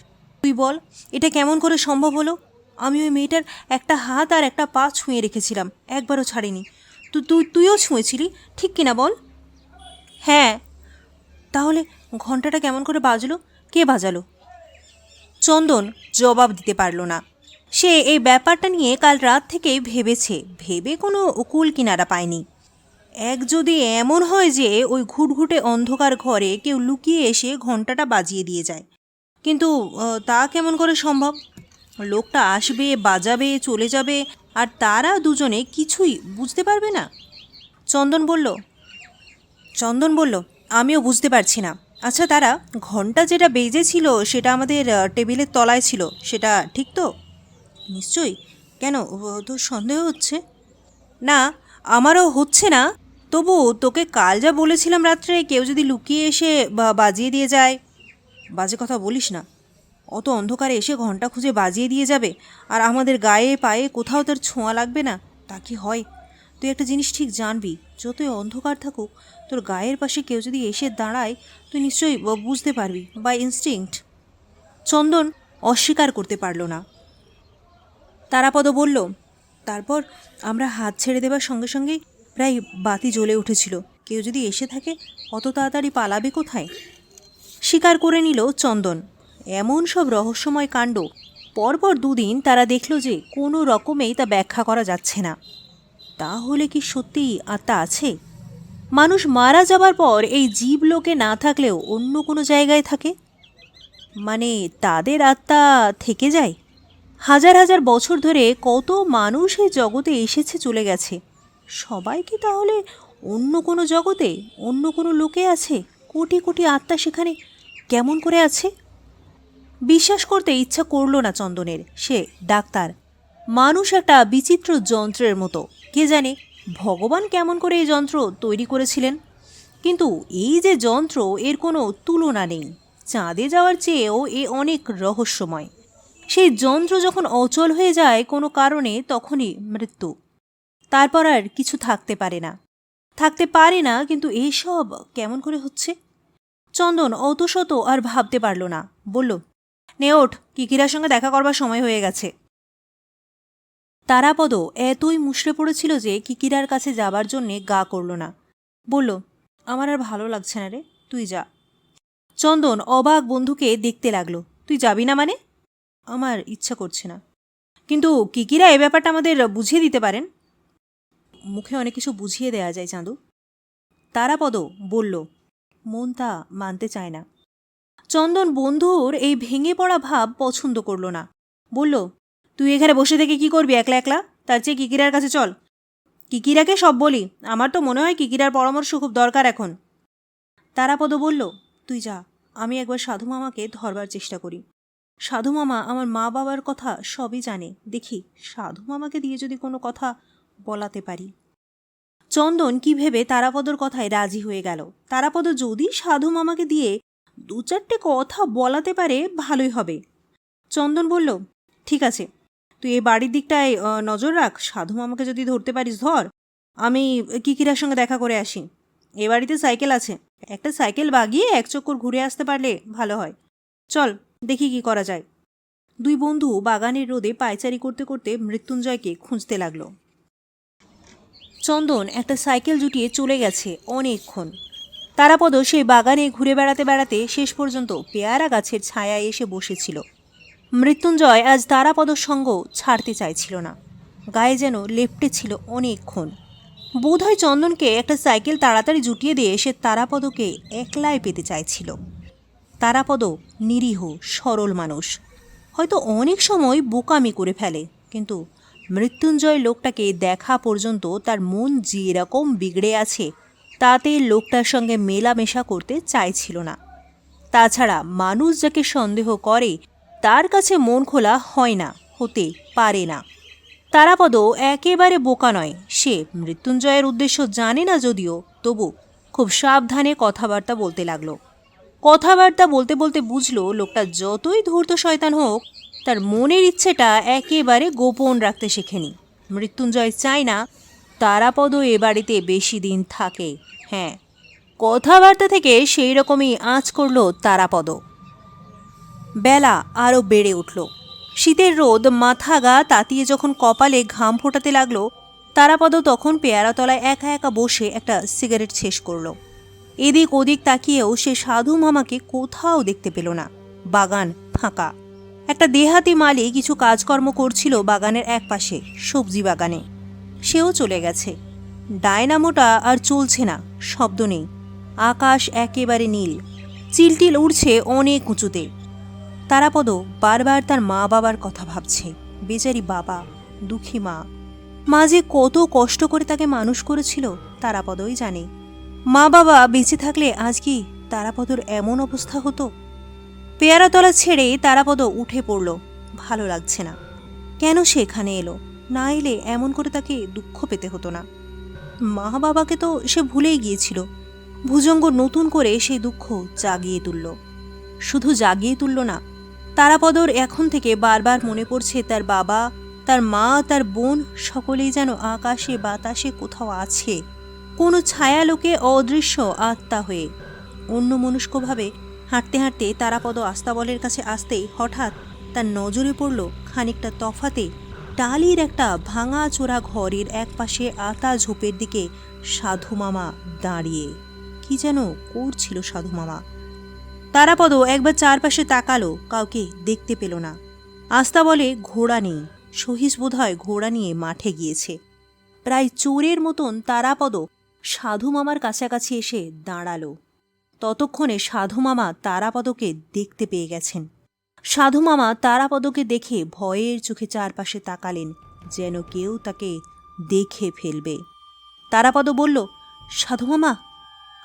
তুই বল, এটা কেমন করে সম্ভব হলো? আমি ওই মেয়েটার একটা হাত আর একটা পা ছুঁয়ে রেখেছিলাম, একবারও ছাড়িনি। তুইও ছুঁয়েছিলি, ঠিক কিনা বল? হ্যাঁ। তাহলে ঘন্টাটা কেমন করে বাজলো? কে বাজালো? চন্দন জবাব দিতে পারল না। সে এই ব্যাপারটা নিয়ে কাল রাত থেকেই ভেবেছে, ভেবে কোনো কুল কিনারা পায়নি। এক যদি এমন হয় যে ওই ঘুটঘুটে অন্ধকার ঘরে কেউ লুকিয়ে এসে ঘন্টাটা বাজিয়ে দিয়ে যায়, কিন্তু তা কেমন করে সম্ভব? লোকটা আসবে, বাজাবে, চলে যাবে, আর তারা দুজনে কিছুই বুঝতে পারবে না। চন্দন বলল, আমিও বুঝতে পারছি না। আচ্ছা, তারা ঘন্টা যেটা বেজেছিল সেটা আমাদের টেবিলের তলায় ছিল, সেটা ঠিক তো? নিশ্চয়ই। কেন, তোর সন্দেহ হচ্ছে? না, আমারও হচ্ছে না। তবু তোকে কাল যা বলেছিলাম রাত্রে, কেউ যদি লুকিয়ে এসে বাজিয়ে দিয়ে যায়। বাজে কথা বলিস না। অত অন্ধকারে এসে ঘন্টা খুঁজে বাজিয়ে দিয়ে যাবে, আর আমাদের গায়ে পায়ে কোথাও তার ছোঁয়া লাগবে না, তা কি হয়? তুই একটা জিনিস ঠিক জানবি, যতই অন্ধকার থাকুক, তোর গায়ের পাশে কেউ যদি এসে দাঁড়ায়, তুই নিশ্চয়ই বুঝতে পারবি, বাই ইনস্টিংক্ট। চন্দন অস্বীকার করতে পারল না। তারাপদ বলল, তারপর আমরা হাত ছেড়ে দেবার সঙ্গে সঙ্গেই প্রায় বাতি জ্বলে উঠেছিল। কেউ যদি এসে থাকে, অত তাড়াতাড়ি পালাবে কোথায়? স্বীকার করে নিল চন্দন। এমন সব রহস্যময় কাণ্ড পরপর দুদিন তারা দেখল যে কোনো রকমেই তা ব্যাখ্যা করা যাচ্ছে না। তাহলে কি সত্যিই আত্মা আছে? মানুষ মারা যাবার পর এই জীবলোকে না থাকলেও অন্য কোনো জায়গায় থাকে? মানে তাদের আত্মা থেকে যায়? হাজার হাজার বছর ধরে কত মানুষ এই জগতে এসেছে চলে গেছে, সবাই কি তাহলে অন্য কোনো জগতে, অন্য কোনো লোকে আছে? কোটি কোটি আত্মা সেখানে কেমন করে আছে? বিশ্বাস করতে ইচ্ছা করল না চন্দনের। সে ডাক্তার, মানুষ একটা বিচিত্র যন্ত্রের মতো। কে জানে ভগবান কেমন করে এই যন্ত্র তৈরি করেছিলেন। কিন্তু এই যে যন্ত্র, এর কোনো তুলনা নেই। চাঁদে যাওয়ার চেয়েও এ অনেক রহস্যময়। সেই যন্ত্র যখন অচল হয়ে যায় কোনো কারণে, তখনই মৃত্যু। তারপর আর কিছু থাকতে পারে না। কিন্তু এইসব কেমন করে হচ্ছে? চন্দন অত শত আর ভাবতে পারল না। বলল, নে ওঠ, কিকিরার সঙ্গে দেখা করবার সময় হয়ে গেছে। তারাপদ এতই মুষড়ে পড়েছিল যে কিকিরার কাছে যাবার জন্যে গা করল না। বলল, আমার আর ভালো লাগছে না রে, তুই যা। চন্দন অবাক বন্ধুকে দেখতে লাগলো। তুই যাবি না মানে? আমার ইচ্ছা করছে না। কিন্তু কিকিরা এ ব্যাপারটা আমাদের বুঝিয়ে দিতে পারেন। মুখে অনেক কিছু বুঝিয়ে দেয়া যায় চাঁদু। তারাপদ বলল, মন তা মানতে চায় না। চন্দন বন্ধুর এই ভেঙে পড়া ভাব পছন্দ করল না। বলল, তুই এখানে বসে থেকে কি করবি একলা একলা? তার চেয়ে কিকিরার কাছে চল। কিকিরাকে সব বলি। আমার তো মনে হয় কিকিরার পরামর্শ খুব দরকার এখন। তারাপদ বলল, তুই যা, আমি একবার সাধু মামাকে ধরবার চেষ্টা করি। সাধু মামা আমার মা বাবার কথা সবই জানে, দেখি সাধু মামাকে দিয়ে যদি কোনো কথা বলাতে পারি। চন্দন কি ভেবে তারাপদর কথায় রাজি হয়ে গেল। তারাপদ যদি সাধু মামাকে দিয়ে 2-4টে কথা বলাতে পারে ভালোই হবে। চন্দন বলল, ঠিক আছে, তুই এই বাড়ির দিকটায় নজর রাখ। সাধু মামাকে যদি ধরতে পারিস ধর, আমি কিকিরার সঙ্গে দেখা করে আসি। এ বাড়িতে সাইকেল আছে, একটা সাইকেল বাগিয়ে এক চক্কর ঘুরে আসতে পারলে ভালো হয়। চল দেখি কি করা যায়। দুই বন্ধু বাগানের রোদে পায়চারি করতে করতে মৃত্যুঞ্জয়কে খুঁজতে লাগলো। চন্দন একটা সাইকেল জুটিয়ে চলে গেছে অনেকক্ষণ। তারাপদ সেই বাগানে ঘুরে বেড়াতে বেড়াতে শেষ পর্যন্ত পেয়ারা গাছের ছায়ায় এসে বসেছিল। মৃত্যুঞ্জয় আজ তারাপদর সঙ্গ ছাড়তে চাইছিল না, গায়ে যেন লেপ্টে ছিল অনেকক্ষণ। বোধহয় চন্দনকে একটা সাইকেল তাড়াতাড়ি জুটিয়ে দিয়ে সে তারাপদকে একলায় পেতে চাইছিল। তারাপদ নিরীহ সরল মানুষ, হয়তো অনেক সময় বোকামি করে ফেলে, কিন্তু মৃত্যুঞ্জয় লোকটাকে দেখা পর্যন্ত তার মন যেরকম বিগড়ে আছে তাতে লোকটার সঙ্গে মেলামেশা করতে চাইছিল না। তাছাড়া মানুষ যাকে সন্দেহ করে তার কাছে মন খোলা হয় না, হতে পারে না। তারাপদ একেবারে বোকা নয়, সে মৃত্যুঞ্জয়ের উদ্দেশ্য জানে না যদিও, তবু খুব সাবধানে কথাবার্তা বলতে লাগলো। কথাবার্তা বলতে বলতে বুঝলো লোকটা যতই ধূর্ত শয়তান হোক, তার মনের ইচ্ছেটা একেবারে গোপন রাখতে শেখেনি। মৃত্যুঞ্জয় চায় না তারাপদ এ বাড়িতে বেশি দিন থাকে। হ্যাঁ, কথাবার্তা থেকে সেই রকমই আঁচ করল তারাপদ। বেলা আরও বেড়ে উঠল। শীতের রোদ মাথা গা তাতিয়ে যখন কপালে ঘাম ফোটাতে লাগলো, তারাপদ তখন পেয়ারাতলায় একা একা বসে একটা সিগারেট শেষ করল। এদিক ওদিক তাকিয়েও সে সাধু মামাকে কোথাও দেখতে পেল না। বাগান ফাঁকা। একটা দেহাতি মালি কিছু কাজকর্ম করছিল বাগানের একপাশে, সবজি বাগানে। সেও চলে গেছে। ডায়নামোটা আর চলছে না, শব্দ নেই। আকাশ একেবারে নীল, চিলটিল উড়ছে অনেক উঁচুতে। তারাপদ বারবার তার মা বাবার কথা ভাবছে। বেচারি বাবা, দুঃখী মা। মা যে কত কষ্ট করে তাকে মানুষ করেছিল তারাপদই জানে। মা বাবা বেঁচে থাকলে আজ কি তারাপদর এমন অবস্থা হতো? পেয়ারাতলা ছেড়ে তারাপদ উঠে পড়ল। ভালো লাগছে না। কেন সে এখানে এলো? না এলে এমন করে তাকে দুঃখ পেতে হতো না। মা বাবাকে তো সে ভুলেই গিয়েছিল। ভুজঙ্গ নতুন করে সেই দুঃখ জাগিয়ে তুলল। শুধু জাগিয়ে তুলল না, তারাপদর এখন থেকে বারবার মনে পড়ছে তার বাবা, তার মা, তার বোন সকলেই যেন আকাশে বাতাসে কোথাও আছে, কোনো ছায়ালোকে অদৃশ্য আত্মা হয়ে। অন্যমনস্কভাবে হাঁটতে হাঁটতে তারাপদ আস্তাবলের কাছে আসতেই হঠাৎ তার নজরে পড়ল খানিকটা তফাতে টালির একটা ভাঙা চোরা ঘরের একপাশে আতা ঝোপের দিকে সাধু মামা দাঁড়িয়ে কি যেন করছিল সাধু মামা। তারাপদ একবার চারপাশে তাকালো, কাউকে দেখতে পেল না। আস্তাবলে ঘোড়া নেই, সহিস বোধহয় ঘোড়া নিয়ে মাঠে গিয়েছে। প্রায় চোরের মতন তারাপদ সাধু মামার কাছাকাছি এসে দাঁড়ালো। ততক্ষণে সাধু মামা তারাপদকে দেখতে পেয়ে গেছেন। সাধু মামা তারাপদকে দেখে ভয়ের চোখে চারপাশে তাকালেন, যেন কেউ তাকে দেখে ফেলবে। তারাপদ বলল, সাধু মামা।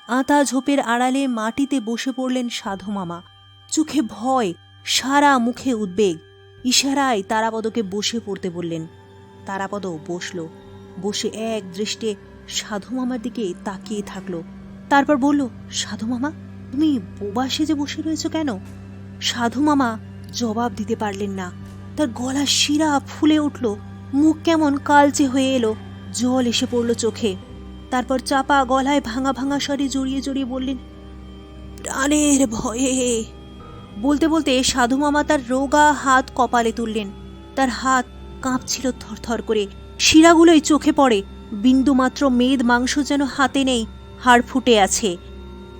আতা ঝোপের আড়ালে মাটিতে বসে পড়লেন সাধু মামা। চোখে ভয়, সারা মুখে উদ্বেগ। ইশারায় তারাপদকে বসে পড়তে বললেন। তারাপদ বসল। বসে এক দৃষ্টে সাধু মামার দিকে তাকিয়ে থাকলো। তারপর বলল, সাধু মামা, তুমি বোবা সেজে বসে রয়েছ কেন? সাধু মামা জবাব দিতে পারলেন না। তার গলা শিরা ফুলে উঠল, মুখ কেমন কালচে হয়ে এলো, জল এসে পড়ল চোখে। তারপর চাপা গলায় ভাঙা ভাঙা স্বরে জড়িয়ে জড়িয়ে বললেন, প্রাণের ভয়ে। বলতে বলতে সাধু মামা তার রোগা হাত কপালে তুললেন। তার হাত কাঁপছিল থরথর করে, শিরাগুলোই চোখে পড়ে। বিন্দুমাত্র মেদ মাংস যেন হাতে নেই, হাড় ফুটে আছে।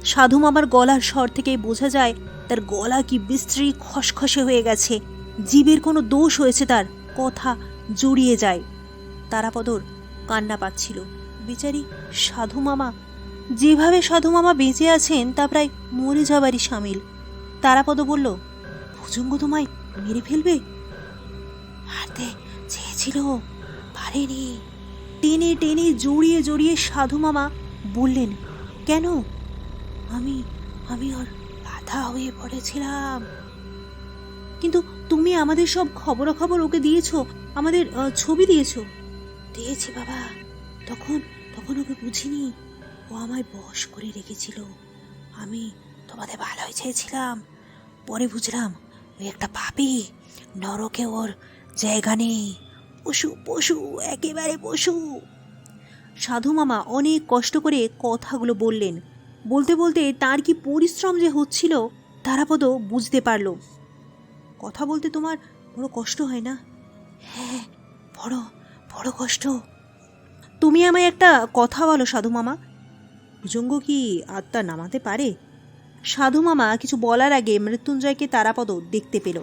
সাধু মামার গলার স্বর থেকে বোঝা যায় তার গলা কি বিশ্রী খসখসে হয়ে গেছে। জীবের কোনো দোষ হয়েছে, তার কথা জড়িয়ে যায়। তারাপদর কান্না পাচ্ছিল। বেচারি সাধু মামা, যেভাবে সাধু মামা বেঁচে আছেন তা প্রায় মরে যাবারই সামিল। তারাপদ বলল, ভুজঙ্গ তোমায় মেরে ফেলবে? হারতে চেয়েছিল, পারেনি। টেনে টেনে জড়িয়ে জড়িয়ে সাধু মামা বললেন, কেন? আমি ওর বাধা হয়ে পড়েছিলাম। কিন্তু তুমি আমাদের সব খবরাখবর ওকে দিয়েছো, আমাদের ছবি দিয়েছো। দিয়েছি বাবা, তখন ওকে বুঝিনি। ও আমায় বশ করে রেখেছিল। আমি তোমাদের ভালোই চেয়েছিলাম। পরে বুঝলাম ওই একটা পাপী, নরকে ওর জায়গা নেই। পশু পশু, একেবারে পশু। সাধু মামা অনেক কষ্ট করে কথাগুলো বললেন। বলতে বলতে তার কি পরিশ্রম যে হচ্ছিল তারাপদ বুঝতে পারল। কথা বলতে তোমার বড় কষ্ট হয় না? হ্যাঁ, বড় বড় কষ্ট। তুমি আমায় একটা কথা বলো সাধু মামা, ভুজঙ্গ কি আত্মা নামাতে পারে? সাধু মামা কিছু বলার আগে মৃত্যুঞ্জয়কে তারাপদ দেখতে পেল।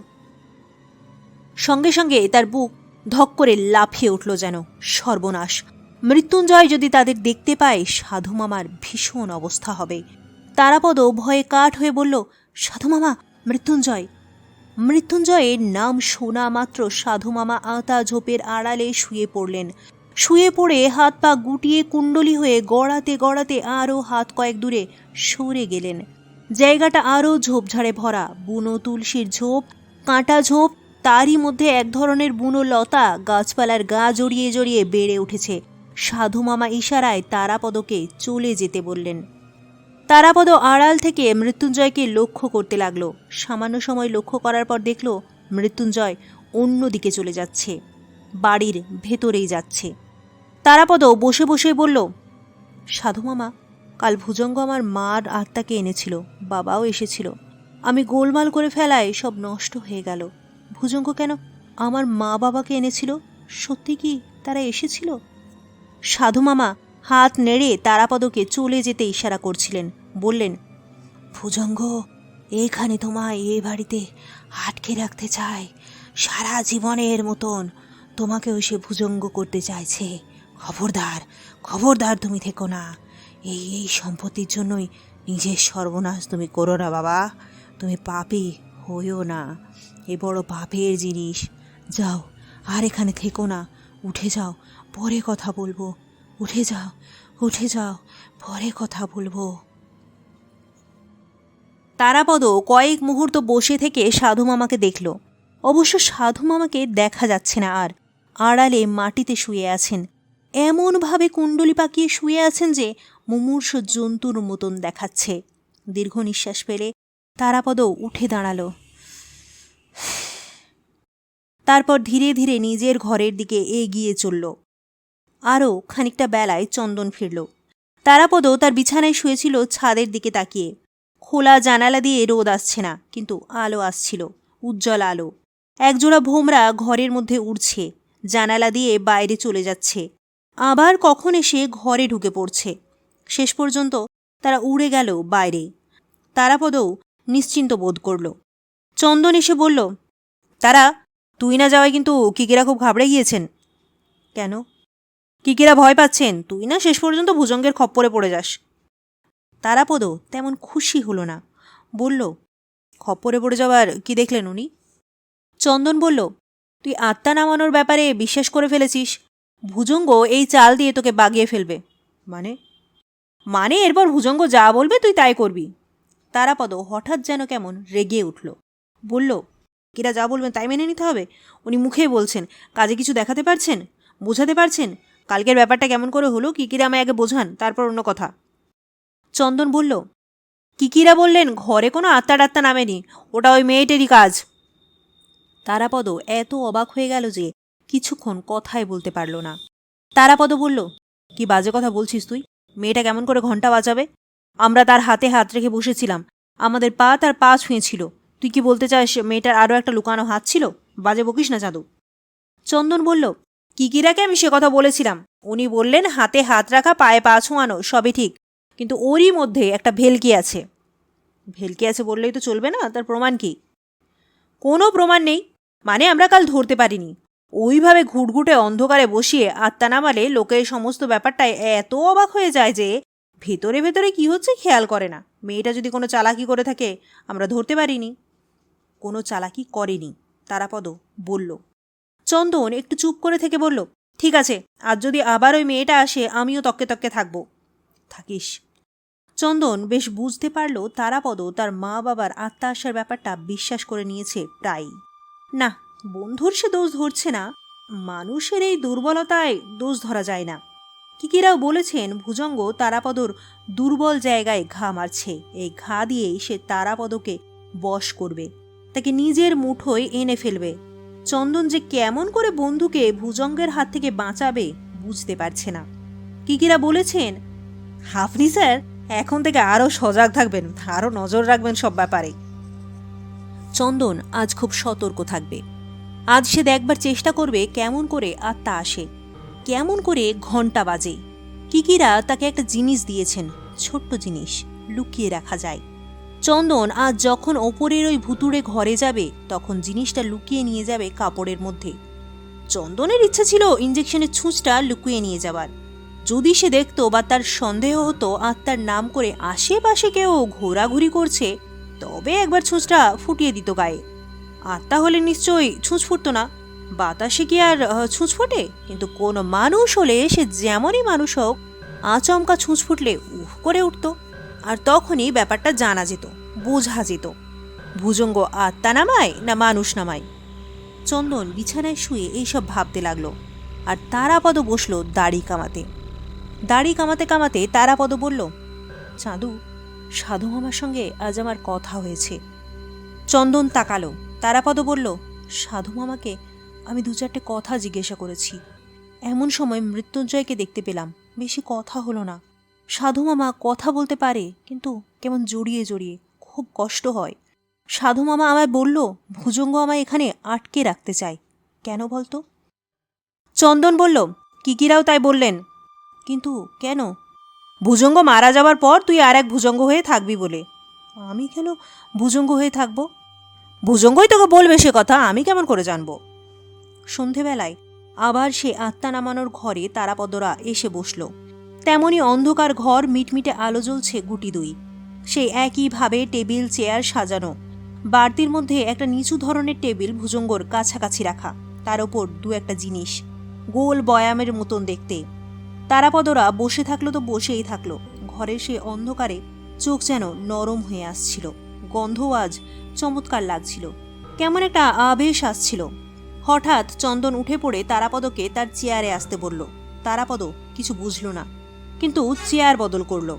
সঙ্গে সঙ্গে তার বুক ধক করে লাফিয়ে উঠল যেন। সর্বনাশ! মৃত্যুঞ্জয় যদি তাদের দেখতে পায় সাধু মামার ভীষণ অবস্থা হবে। তারাপদ ভয়ে কাঠ হয়ে বলল, সাধু মামা, মৃত্যুঞ্জয়। মৃত্যুঞ্জয়ের নাম শোনা মাত্র সাধু মামা আতা ঝোপের আড়ালে শুয়ে পড়লেন। শুয়ে পড়ে হাত পা গুটিয়ে কুণ্ডলি হয়ে গড়াতে গড়াতে আরও হাত কয়েক দূরে সরে গেলেন। জায়গাটা আরও ঝোপঝাড়ে ভরা, বুনো তুলসীর ঝোপ, কাঁটা ঝোপ, তারই মধ্যে এক ধরনের বুনো লতা গাছপালার গা জড়িয়ে জড়িয়ে বেড়ে উঠেছে। সাধু মামা ইশারায় তারাপদকে চলে যেতে বললেন। তারাপদ আড়াল থেকে মৃত্যুঞ্জয়কে লক্ষ্য করতে লাগলো। সামান্য সময় লক্ষ্য করার পর দেখল মৃত্যুঞ্জয় অন্যদিকে চলে যাচ্ছে, বাড়ির ভেতরেই যাচ্ছে। তারাপদ বসে বসে বলল, সাধু মামা, কাল ভুজঙ্গ আমার মার আত্মাকে এনেছিল, বাবাও এসেছিল। আমি গোলমাল করে ফেলায় সব নষ্ট হয়ে গেল। ভুজঙ্গ কেন আমার মা বাবাকে এনেছিল? সত্যি কি তারা এসেছিল? সাধু মামা হাত নেড়ে তারাপদকে চলে যেতে ইশারা করছিলেন। বললেন, ভুজঙ্গ এইখানে তোমায় এ বাড়িতে আটকে রাখতে চায়, সারা জীবনের মতন তোমাকেও সে ভুজঙ্গ করতে চাইছে। খবরদার, খবরদার, তুমি থেকো না। এই সম্পত্তির জন্যই নিজের সর্বনাশ তুমি করো না বাবা। তুমি পাপী হইও না, এ বড় পাপের জিনিস। যাও, আর এখানে থেকো না, উঠে যাও, পরে কথা বলবো। উঠে যাও, উঠে যাও, পরে কথা বলবো। তারাপদ কয়েক মুহূর্ত বসে থেকে সাধু মামাকে দেখল। অবশ্য সাধু মামাকে দেখা যাচ্ছে না আর। আড়ালে মাটিতে শুয়ে আছেন, এমনভাবে কুণ্ডলি পাকিয়ে শুয়ে আছেন যে মুমূর্ষ জন্তুর মতন দেখাচ্ছে। দীর্ঘ নিঃশ্বাস ফেলে তারাপদ উঠে দাঁড়াল। তারপর ধীরে ধীরে নিজের ঘরের দিকে এগিয়ে চলল। আরও খানিকটা বেলায় চন্দন ফিরল। তারাপদ তার বিছানায় শুয়েছিল ছাদের দিকে তাকিয়ে। খোলা জানালা দিয়ে রোদ আসছে না, কিন্তু আলো আসছিল, উজ্জ্বল আলো। একজোড়া ভোমরা ঘরের মধ্যে উড়ছে, জানালা দিয়ে বাইরে চলে যাচ্ছে, আবার কখন এসে ঘরে ঢুকে পড়ছে। শেষ পর্যন্ত তারা উড়ে গেল বাইরে। তারাপদও নিশ্চিন্ত বোধ করল। চন্দন এসে বলল, তারা, তুই না যাওয়ায় কিন্তু কিকিরা খুব ঘাবড়ে গিয়েছেন। কেন? কিকিরা ভয় পাচ্ছেন তুই না শেষ পর্যন্ত ভুজঙ্গের খপ্পরে পড়ে যাস। তারাপদ তেমন খুশি হলো না। বলল, খপ্পরে পড়ে যাওয়ার কি দেখলেন উনি? চন্দন বলল, তুই আত্মা নামানোর ব্যাপারে বিশ্বাস করে ফেলেছিস। ভুজঙ্গ এই চাল দিয়ে তোকে বাগিয়ে ফেলবে। মানে এরপর ভুজঙ্গ যা বলবে তুই তাই করবি। তারাপদ হঠাৎ যেন কেমন রেগে উঠল। বলল, কিরা যা বলবেন তাই মেনে নিতে হবে? উনি মুখেই বলছেন, কাজে কিছু দেখাতে পারছেন, বোঝাতে পারছেন? কালকের ব্যাপারটা কেমন করে হলো কিকিরা আমায় আগে বোঝান, তারপর অন্য কথা। চন্দন বলল, কিকিরা বললেন ঘরে কোনো আত্মা টাত্মা নামেনি, ওটা ওই মেয়েটেরই কাজ। তারাপদ এত অবাক হয়ে গেল যে কিছুক্ষণ কথাই বলতে পারল না। তারাপদ বলল, কি বাজে কথা বলছিস তুই? মেয়েটা কেমন করে ঘন্টা বাজাবে? আমরা তার হাতে হাত রেখে বসেছিলাম, আমাদের পা তার পা ছুঁয়েছিল। তুই কি বলতে চাস মেয়েটার আরও একটা লুকানো হাত ছিল? বাজে বকিস না চাঁদু। চন্দন বলল, কিকিরাকে আমি সে কথা বলেছিলাম, উনি বললেন হাতে হাত রাখা, পায়ে পা ছোঁয়ানো সবই ঠিক, কিন্তু ওরই মধ্যে একটা ভেলকি আছে। ভেলকি আছে বললেই তো চলবে না, তার প্রমাণ কি? কোনো প্রমাণ নেই, মানে আমরা কাল ধরতে পারিনি। ওইভাবে ঘুটঘুটে অন্ধকারে বসিয়ে আত্মা নামালে লোকের সমস্ত ব্যাপারটায় এত অবাক হয়ে যায় যে ভেতরে ভেতরে কি হচ্ছে খেয়াল করে না। মেয়েটা যদি কোনো চালাকি করে থাকে আমরা ধরতে পারিনি। কোনো চালাকি করেনি, তারাপদ বলল। চন্দন একটু চুপ করে থেকে বলল, ঠিক আছে, আজ যদি আবার ওই মেয়েটা আসে আমিও তককে তককে থাকবো। থাকিস। চন্দন বেশ বুঝতে পারল তারাপদ তার মা বাবার আত্মা আসার ব্যাপারটা বিশ্বাস করে নিয়েছে প্রায়। না, বন্ধুর সে দোষ ধরছে না, মানুষের এই দুর্বলতায় দোষ ধরা যায় না। কিকিরাও বলেছেন ভুজঙ্গ তারাপদর দুর্বল জায়গায় ঘা মারছে, এই ঘা দিয়েই সে তারাপদকে বশ করবে, তাকে নিজের মুঠোয় এনে ফেলবে। চন্দন যে কেমন করে বন্ধুকে ভুজঙ্গের হাত থেকে বাঁচাবে বুঝতে পারছে না। কিকিরা বলেছেন, আপনি স্যার এখন থেকে আরও সজাগ থাকবেন, আরও নজর রাখবেন সব ব্যাপারে। চন্দন আজ খুব সতর্ক থাকবে। আজ সে দেখবার চেষ্টা করবে কেমন করে আত্মা আসে, কেমন করে ঘন্টা বাজে। কিকিরা তাকে একটা জিনিস দিয়েছেন, ছোট্ট জিনিস, লুকিয়ে রাখা যায়। চন্দন আজ যখন ওপরের ওই ভুতুড়ে ঘরে যাবে তখন জিনিসটা লুকিয়ে নিয়ে যাবে কাপড়ের মধ্যে। চন্দনের ইচ্ছা ছিল ইঞ্জেকশনের ছুঁচটা লুকিয়ে নিয়ে যাবার। যদি সে দেখত বা তার সন্দেহ হতো আত্মার নাম করে আশেপাশে কেউ ঘোরাঘুরি করছে, তবে একবার ছুঁচটা ফুটিয়ে দিত গায়ে। আত্মা হলে নিশ্চয়ই ছুঁচ ফুটতো না, বাতাসে কি আর ছুঁচ ফোটে? কিন্তু কোনো মানুষ হলে সে যেমনই মানুষ হোক, আচমকা ছুঁচ ফুটলে উহ করে উঠত। আর তখনই ব্যাপারটা জানা যেত, বোঝা যেত ভুজঙ্গ আত্মা নামায় না মানুষ নামায়। চন্দন বিছানায় শুয়ে এইসব ভাবতে লাগলো। আর তারাপদ বসলো দাড়ি কামাতে। দাড়ি কামাতে কামাতে তারাপদ বলল, চাঁদু, সাধু মামার সঙ্গে আজ আমার কথা হয়েছে। চন্দন তাকালো। তারাপদ বলল, সাধু মামাকে আমি 2-4টে কথা জিজ্ঞাসা করেছি। এমন সময় মৃত্যুঞ্জয়কে দেখতে পেলাম, বেশি কথা হলো না। সাধু মামা কথা বলতে পারে, কিন্তু কেমন জড়িয়ে জড়িয়ে, খুব কষ্ট হয়। সাধু মামা আমায় বলল ভুজঙ্গ আমায় এখানে আটকে রাখতে চায়। কেন বলতো? চন্দন বলল, কিকিরাও তাই বললেন। কিন্তু কেন? ভুজঙ্গ মারা যাবার পর তুই আর এক ভুজঙ্গ হয়ে থাকবি বলে। আমি কেন ভুজঙ্গ হয়ে থাকব? ভুজঙ্গই তোকে বলবে সে কথা, আমি কেমন করে জানবো? সন্ধেবেলায় আবার সে আত্মা নামানোর ঘরে তারাপদরা এসে বসল। তেমনি অন্ধকার ঘর, মিটমিটে আলো জ্বলছে গুটি দুই। সেই একইভাবে টেবিল চেয়ার সাজানো। বাড়তির মধ্যে একটা নিচু ধরনের টেবিল ভুজঙ্গর কাছাকাছি রাখা, তার ওপর 2-একটা জিনিস, গোল বয়ামের মতন দেখতে। তারাপদরা বসে থাকলো তো বসেই থাকলো। ঘরের সে অন্ধকারে চোখ যেন নরম হয়ে আসছিল। গন্ধ আজ চমৎকার লাগছিল, কেমন একটা আবেশ আসছিল। হঠাৎ চন্দন উঠে পড়ে তারাপদকে তার চেয়ারে আসতে বলল। তারাপদ কিছু বুঝল না, কিন্তু চেয়ার বদল করল।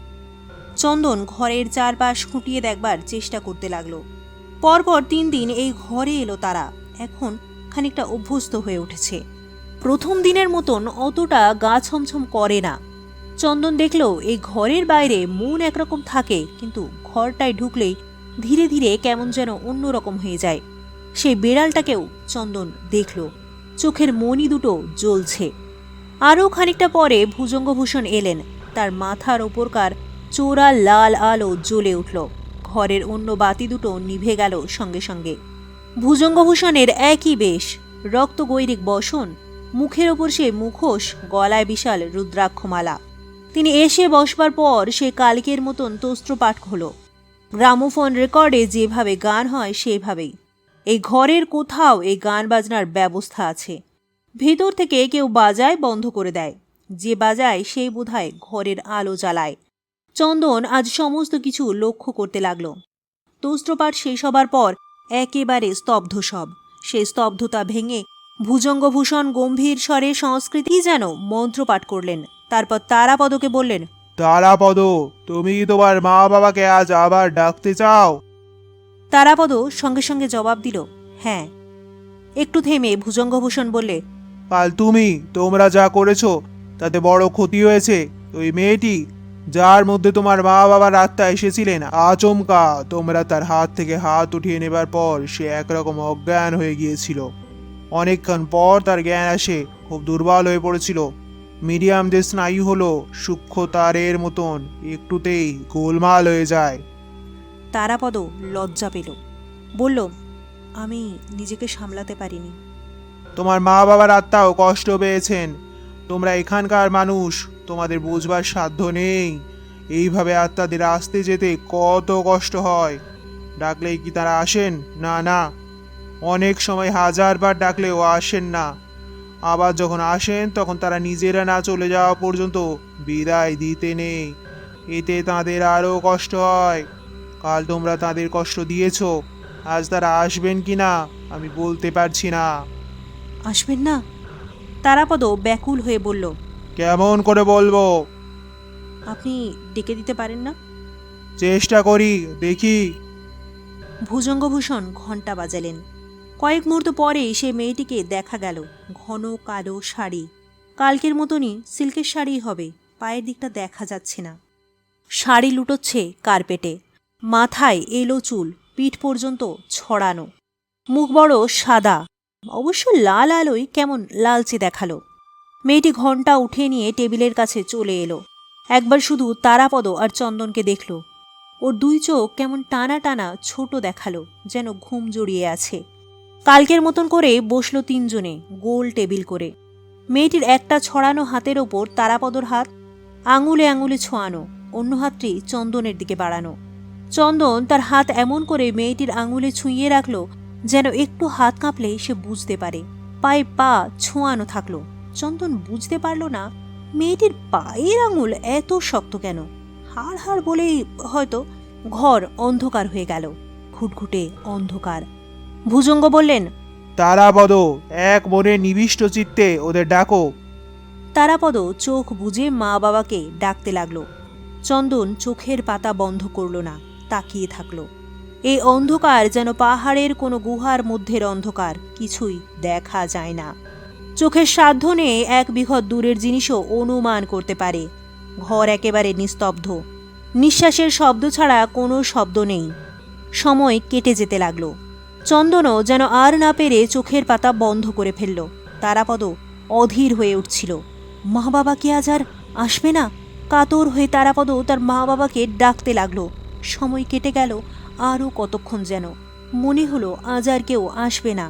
চন্দন ঘরের চারপাশ খুঁটিয়ে দেখবার চেষ্টা করতে লাগলো। পরপর 3 দিন এই ঘরে এলো তারা। এখন খানিকটা অভ্যস্ত হয়ে উঠেছে। প্রথম দিনের মতন অতটা গা ছমছম করে না। চন্দন দেখল এই ঘরের বাইরে মন একরকম থাকে, কিন্তু ঘরটায় ঢুকলেই ধীরে ধীরে কেমন যেন অন্যরকম হয়ে যায়। সেই বেড়ালটাকেও চন্দন দেখল, চোখের মণি দুটো জ্বলছে। আরও খানিকটা পরে ভুজঙ্গভূষণ এলেন। তার মাথার ওপরকার চোরা লাল আলো জ্বলে উঠল। ঘরের অন্য বাতি দুটো নিভে গেল সঙ্গে সঙ্গে। ভুজঙ্গভূষণের একই বেশ, রক্তগৈরিক বসন, মুখের ওপর সে মুখোশ, গলায় বিশাল রুদ্রাক্ষমালা। তিনি এসে বসবার পর সে কালকের মতন তস্ত্রপাঠ হল। গ্রামোফোন রেকর্ডে যেভাবে গান হয় সেভাবেই। এই ঘরের কোথাও এই গান বাজনার ব্যবস্থা আছে। ভেতর থেকে কেউ বাজায়, বন্ধ করে দেয়। যে বাজায় সেই বোধহয় ঘরের আলো জ্বালায়। চন্দন আজ সমস্ত কিছু লক্ষ্য করতে লাগলো। তস্ত্রপাঠ শেষ হবার পর একেবারে স্তব্ধ সব। সেই স্তব্ধতা ভেঙে ভুজঙ্গভূষণ গম্ভীর স্বরে সংস্কৃতি যেন মন্ত্রপাঠ করলেন। তারপর তারাপদকে বললেন, তারাপদ, তুমি কি তোমার মা বাবাকে আজ আবার ডাকতে চাও? তারাপদ সঙ্গে সঙ্গে জবাব দিল, হ্যাঁ। একটু থেমে ভুজঙ্গভূষণ বললে, কাল তোমরা যা করেছো তাতে বড় ক্ষতি হয়েছে। ওই মেয়েটি যার মধ্যে তোমার মা বাবার আত্মা এসেছিলেন, আচমকা তোমরা তার হাত থেকে হাত উঠিয়ে নেবার পর সে একরকম অজ্ঞান হয়ে গিয়েছিল। অনেকক্ষণ পর তার জ্ঞান আসে। খুব দুর্বল হয়ে পড়েছিল। মিডিয়াম যে স্নায়ু হলো সূক্ষ্ম তারের মতন, একটুতেই গোলমাল হয়ে যায়। তারাপদ লজ্জা পেল, বলল, আমি নিজেকে সামলাতে পারিনি। তোমার মা বাবার আত্মাও কষ্ট পেয়েছেন। তোমরা এখানকার মানুষ, তোমাদের বুঝবার সাধ্য নেই এইভাবে আত্মাদের আসতে যেতে কত কষ্ট হয়। ডাকলেই কি তারা আসেন? না না, অনেক সময় 1000বার ডাকলেও আসেন না। আবার যখন আসেন তখন তারা নিজেরা না চলে যাওয়া পর্যন্ত বিদায় দিতে নেই। এতে তাদের আরও কষ্ট হয়। কাল তোমরা তাদের কষ্ট দিয়েছো, আজ তারা আসবেন কি না আমি বলতে পারছি না। আসবেন না? তারাপদ ব্যাকুল হয়ে বলল, কেমন করে বলবো? আপনি ডেকে দিতে পারেন না? চেষ্টা করি, দেখি। ভুজঙ্গভূষণ ঘণ্টা বাজালেন। কয়েক মুহূর্ত পরেই সে মেয়েটিকে দেখা গেল। ঘন কালো শাড়ি, কালকের মতনই সিল্কের শাড়ি হবে, পায়ের দিকটা দেখা যাচ্ছে না। শাড়ি লুটোচ্ছে কার্পেটে, মাথায় এলো চুল পিঠ পর্যন্ত ছড়ানো, মুখ বড় সাদা, অবশ্য লাল আলোয় কেমন লালচে দেখালো। মেয়েটি ঘণ্টা উঠিয়ে নিয়ে টেবিলের কাছে চলে এলো। একবার শুধু তারাপদ আর চন্দনকে দেখল। ওর দুই চোখ কেমন টানা টানা ছোট দেখালো, যেন ঘুম জড়িয়ে আছে। কালকের মতন করে বসলো তিনজনে গোল টেবিল করে। মেয়েটির একটা ছড়ানো হাতের ওপর তারাপদর হাত, আঙুলে আঙুলে ছোঁয়ানো, অন্য হাতটি চন্দনের দিকে বাড়ানো। চন্দন তার হাত এমন করে মেয়েটির আঙুলে ছুঁয়ে রাখল যেন একটু হাত কাঁপলে সে বুঝতে পারে। পায়ে পা ছোঁয়ানো থাকলো। চন্দন বুঝতে পারল না মেয়েটির পায়ের আঙুল এত শক্ত কেন। হাড় হাড় বলেই হয়তো। ঘর অন্ধকার হয়ে গেল, ঘুটঘুটে অন্ধকার। ভুজঙ্গ বললেন, তারাপদ, এক মনে নিবিষ্ট চিত্তে ওদের ডাকো। তারাপদ চোখ বুজে মা বাবাকে ডাকতে লাগলো। চন্দন চোখের পাতা বন্ধ করল না, তাকিয়ে থাকলো। এই অন্ধকার যেন পাহাড়ের কোনো গুহার মধ্যের অন্ধকার, কিছুই দেখা যায় না। চোখের সাধ্য নেই এক বিঘত দূরের জিনিসও অনুমান করতে পারে। ঘর একেবারে নিস্তব্ধ, নিঃশ্বাসের শব্দ ছাড়া কোনো শব্দ নেই। সময় কেটে যেতে লাগলো। চন্দনও যেন আর না পেরে চোখের পাতা বন্ধ করে ফেলল। তারাপদ অধীর হয়ে উঠছিল। মা বাবা কি আজ আর আসবে না? কাতর হয়ে তারাপদ তার মা বাবাকে ডাকতে লাগলো। সময় কেটে গেল আরও কতক্ষণ যেন। মনে হলো আজ আর কেউ আসবে না।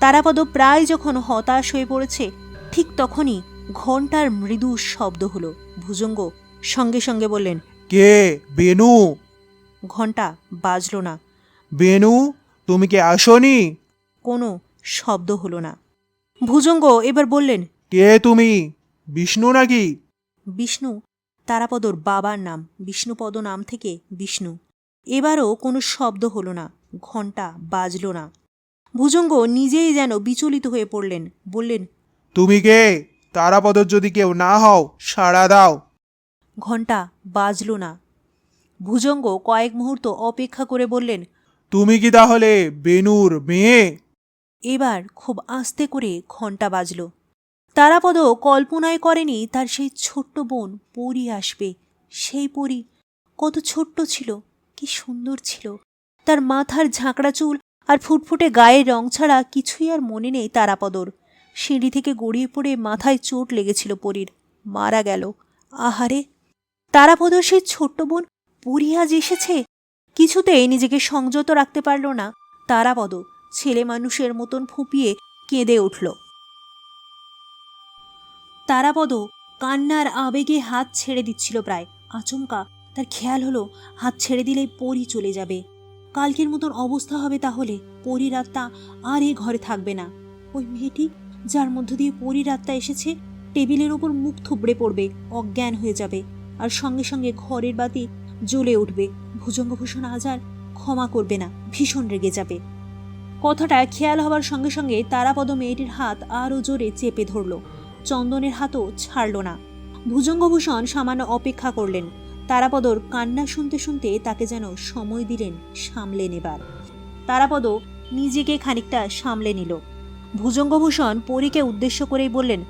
তারাপদ প্রায় যখন হতাশ হয়ে পড়েছে, ঠিক তখনই ঘণ্টার মৃদু শব্দ হলো। ভুজঙ্গ সঙ্গে সঙ্গে বললেন, কে? বেনু? ঘণ্টা বাজল না। বেনু, তুমি কি আসনি? কোনো শব্দ হলো না। ভুজঙ্গ এবার বললেন, কে তুমি? বিষ্ণু নাকি? বিষ্ণু তারাপদর বাবার নাম। বিষ্ণুপদ নাম থেকে বিষ্ণু। এবারও কোনো শব্দ হলো না, ঘণ্টা বাজল না। ভুজঙ্গ নিজেই যেন বিচলিত হয়ে পড়লেন। বললেন, তুমি কে? তারাপদর যদি কেউ না হও, সাড়া দাও। ঘণ্টা বাজল না। ভুজঙ্গ কয়েক মুহূর্ত অপেক্ষা করে বললেন, তুমি কি তাহলে বেনুর মেয়ে? এবার খুব আস্তে করে ঘণ্টা বাজল। তারাপদ কল্পনাই করেনি তার সেই ছোট্ট বোন পরী আসবে। সেই পরী কত ছোট্ট ছিল, কি সুন্দর ছিল। তার মাথার ঝাঁকড়া চুল আর ফুটফুটে গায়ের রং ছাড়া কিছুই আর মনে নেই তারাপদর। সিঁড়ি থেকে গড়িয়ে পড়ে মাথায় চোট লেগেছিল পরীর, মারা গেল। আহারে, তারাপদর সেই ছোট্ট বোন পরী আজ এসেছে। কিছুতেই নিজেকে সংযত রাখতে পারল না তারাপদ। ছেলে মানুষের মতন ফুঁপিয়ে কেঁদে উঠল। তারাপদ কান্নার আবেগে হাত ছেড়ে দিচ্ছিল প্রায়। আচমকা তার খেয়াল হলো হাত ছেড়ে দিলেই পরী চলে যাবে। কালকের মতন অবস্থা হবে তাহলে। পরীর আত্মা আর এ ঘরে থাকবে না। ওই মেয়েটি যার মধ্য দিয়ে পরীর আত্মা এসেছে টেবিলের ওপর মুখ থুবড়ে পড়বে, অজ্ঞান হয়ে যাবে। আর সঙ্গে সঙ্গে ঘরের বাতি জ্বলে উঠবে। ভুজঙ্গভূষণ আজ আর ক্ষমা করবে না, ভীষণ রেগে যাবে। কথাটা খেয়াল হবার সঙ্গে সঙ্গে তারাপদ মেয়েটির হাত আরও জোরে চেপে ধরল। চন্দনের হাতও ছাড়ল না। ভুজঙ্গভূষণ সামান্য অপেক্ষা করলেন। তারাপদর কান্না শুনতে শুনতে তাকে যেন সময় দিলেন সামলে নেবার। তারাপদ নিজেকে খানিকটা সামলে নিল। ভুজঙ্গভূষণ পরীকে উদ্দেশ্য করেই বললেন,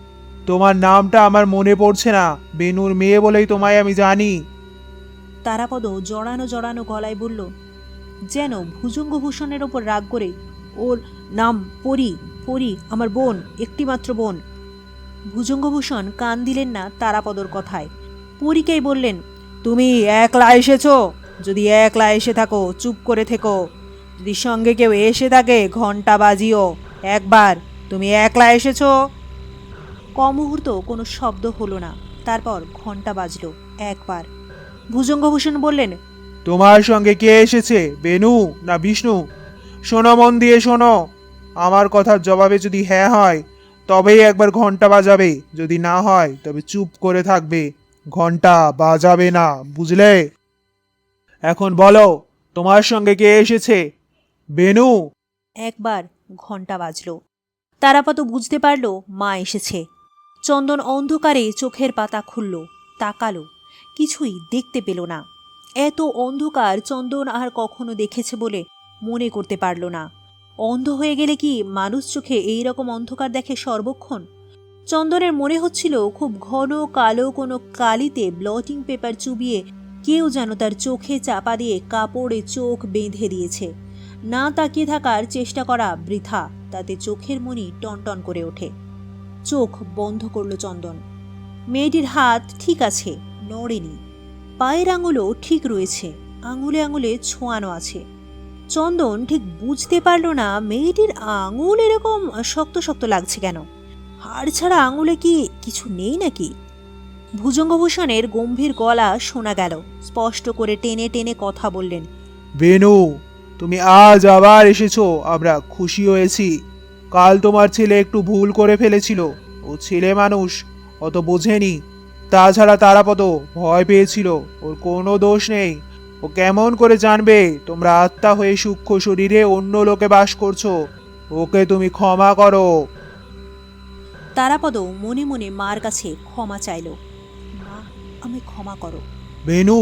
তোমার নামটা আমার মনে পড়ছে না। বেনুর মেয়ে বলেই তোমায় আমি জানি। তারাপদ জড়ানো জড়ানো গলায় বলল, যেন ভুজঙ্গভূষণের ওপর রাগ করে, ওর নাম পরী। পরী আমার বোন, একটিমাত্র বোন। ভুজঙ্গভূষণ কান দিলেন না তারাপদর কথায়। পরীকেই বললেন, তুমি একলা এসেছ? যদি একলা এসে থাকো চুপ করে থেকো। যদি সঙ্গে কেউ এসে থাকে ঘণ্টা বাজিও। একবার তুমি একলা এসেছ। কমুহূর্ত কোনো শব্দ হলো না। তারপর ঘণ্টা বাজল একবার। ভুজঙ্গভূষণ বললেন, তোমার সঙ্গে কে এসেছে, বেনু না বিষ্ণু? শোনো, মন দিয়ে শোনো। আমার কথার জবাবে যদি হ্যাঁ হয় তবেই একবার ঘন্টা বাজাবে, যদি না হয় তবে চুপ করে থাকবে, ঘন্টা বাজাবে না, বুঝলে? এখন বলো, তোমার সঙ্গে কে এসেছে? বেনু? একবার ঘণ্টা বাজল। তারাপদ বুঝতে পারল মা এসেছে। চন্দন অন্ধকারে চোখের পাতা খুলল, তাকালো, কিছুই দেখতে পেল না। এত অন্ধকার চন্দন আর কখনো দেখেছে বলে মনে করতে পারল না। অন্ধ হয়ে গেলে কি মানুষ চোখে এই রকম অন্ধকার দেখে সর্বক্ষণ? চন্দনের মনে হচ্ছিল খুব ঘন কালো কোনো কালিতে ব্লটিং পেপার চুবিয়ে কেউ যেন তার চোখে চাপা দিয়ে কাপড়ে চোখ বেঁধে দিয়েছে। না তাকিয়ে থাকার চেষ্টা করা বৃথা, তাতে চোখের মনি টনটন করে ওঠে। চোখ বন্ধ করল চন্দন। মেয়েটির হাত ঠিক আছে, নড়েনি। পায়ের আঙুলও ঠিক রয়েছে, আঙুলে আঙুলে ছোঁয়ানো আছে। চন্দন ঠিক বুঝতে পারল না মেয়েটির আঙুল এরকম শক্ত শক্ত লাগছে কেন। হাড় ছাড়া আঙুলে কি কিছু নেই নাকি? ভুজঙ্গভূষণের গম্ভীর গলা শোনা গেল। স্পষ্ট করে টেনে টেনে কথা বললেন। বেনু, তুমি আজ আবার এসেছো, আমরা খুশি হয়েছি। কাল তোমার ছেলে একটু ভুল করে ফেলেছিল, ও ছেলে মানুষ, অত বোঝেনি। তাছাড়া তারাপদ ভয় পেয়েছিল, ওর কোনো দোষ নেই। ও কেমন করে জানবে তোমরা আত্মা হয়ে সূক্ষ্ম শরীরে অন্য লোকে বাস করছো? ওকে তুমি ক্ষমা করো। তারাপদ মনে মনে মার কাছে ক্ষমা চাইল। মা, আমি ক্ষমা করো। বেনু,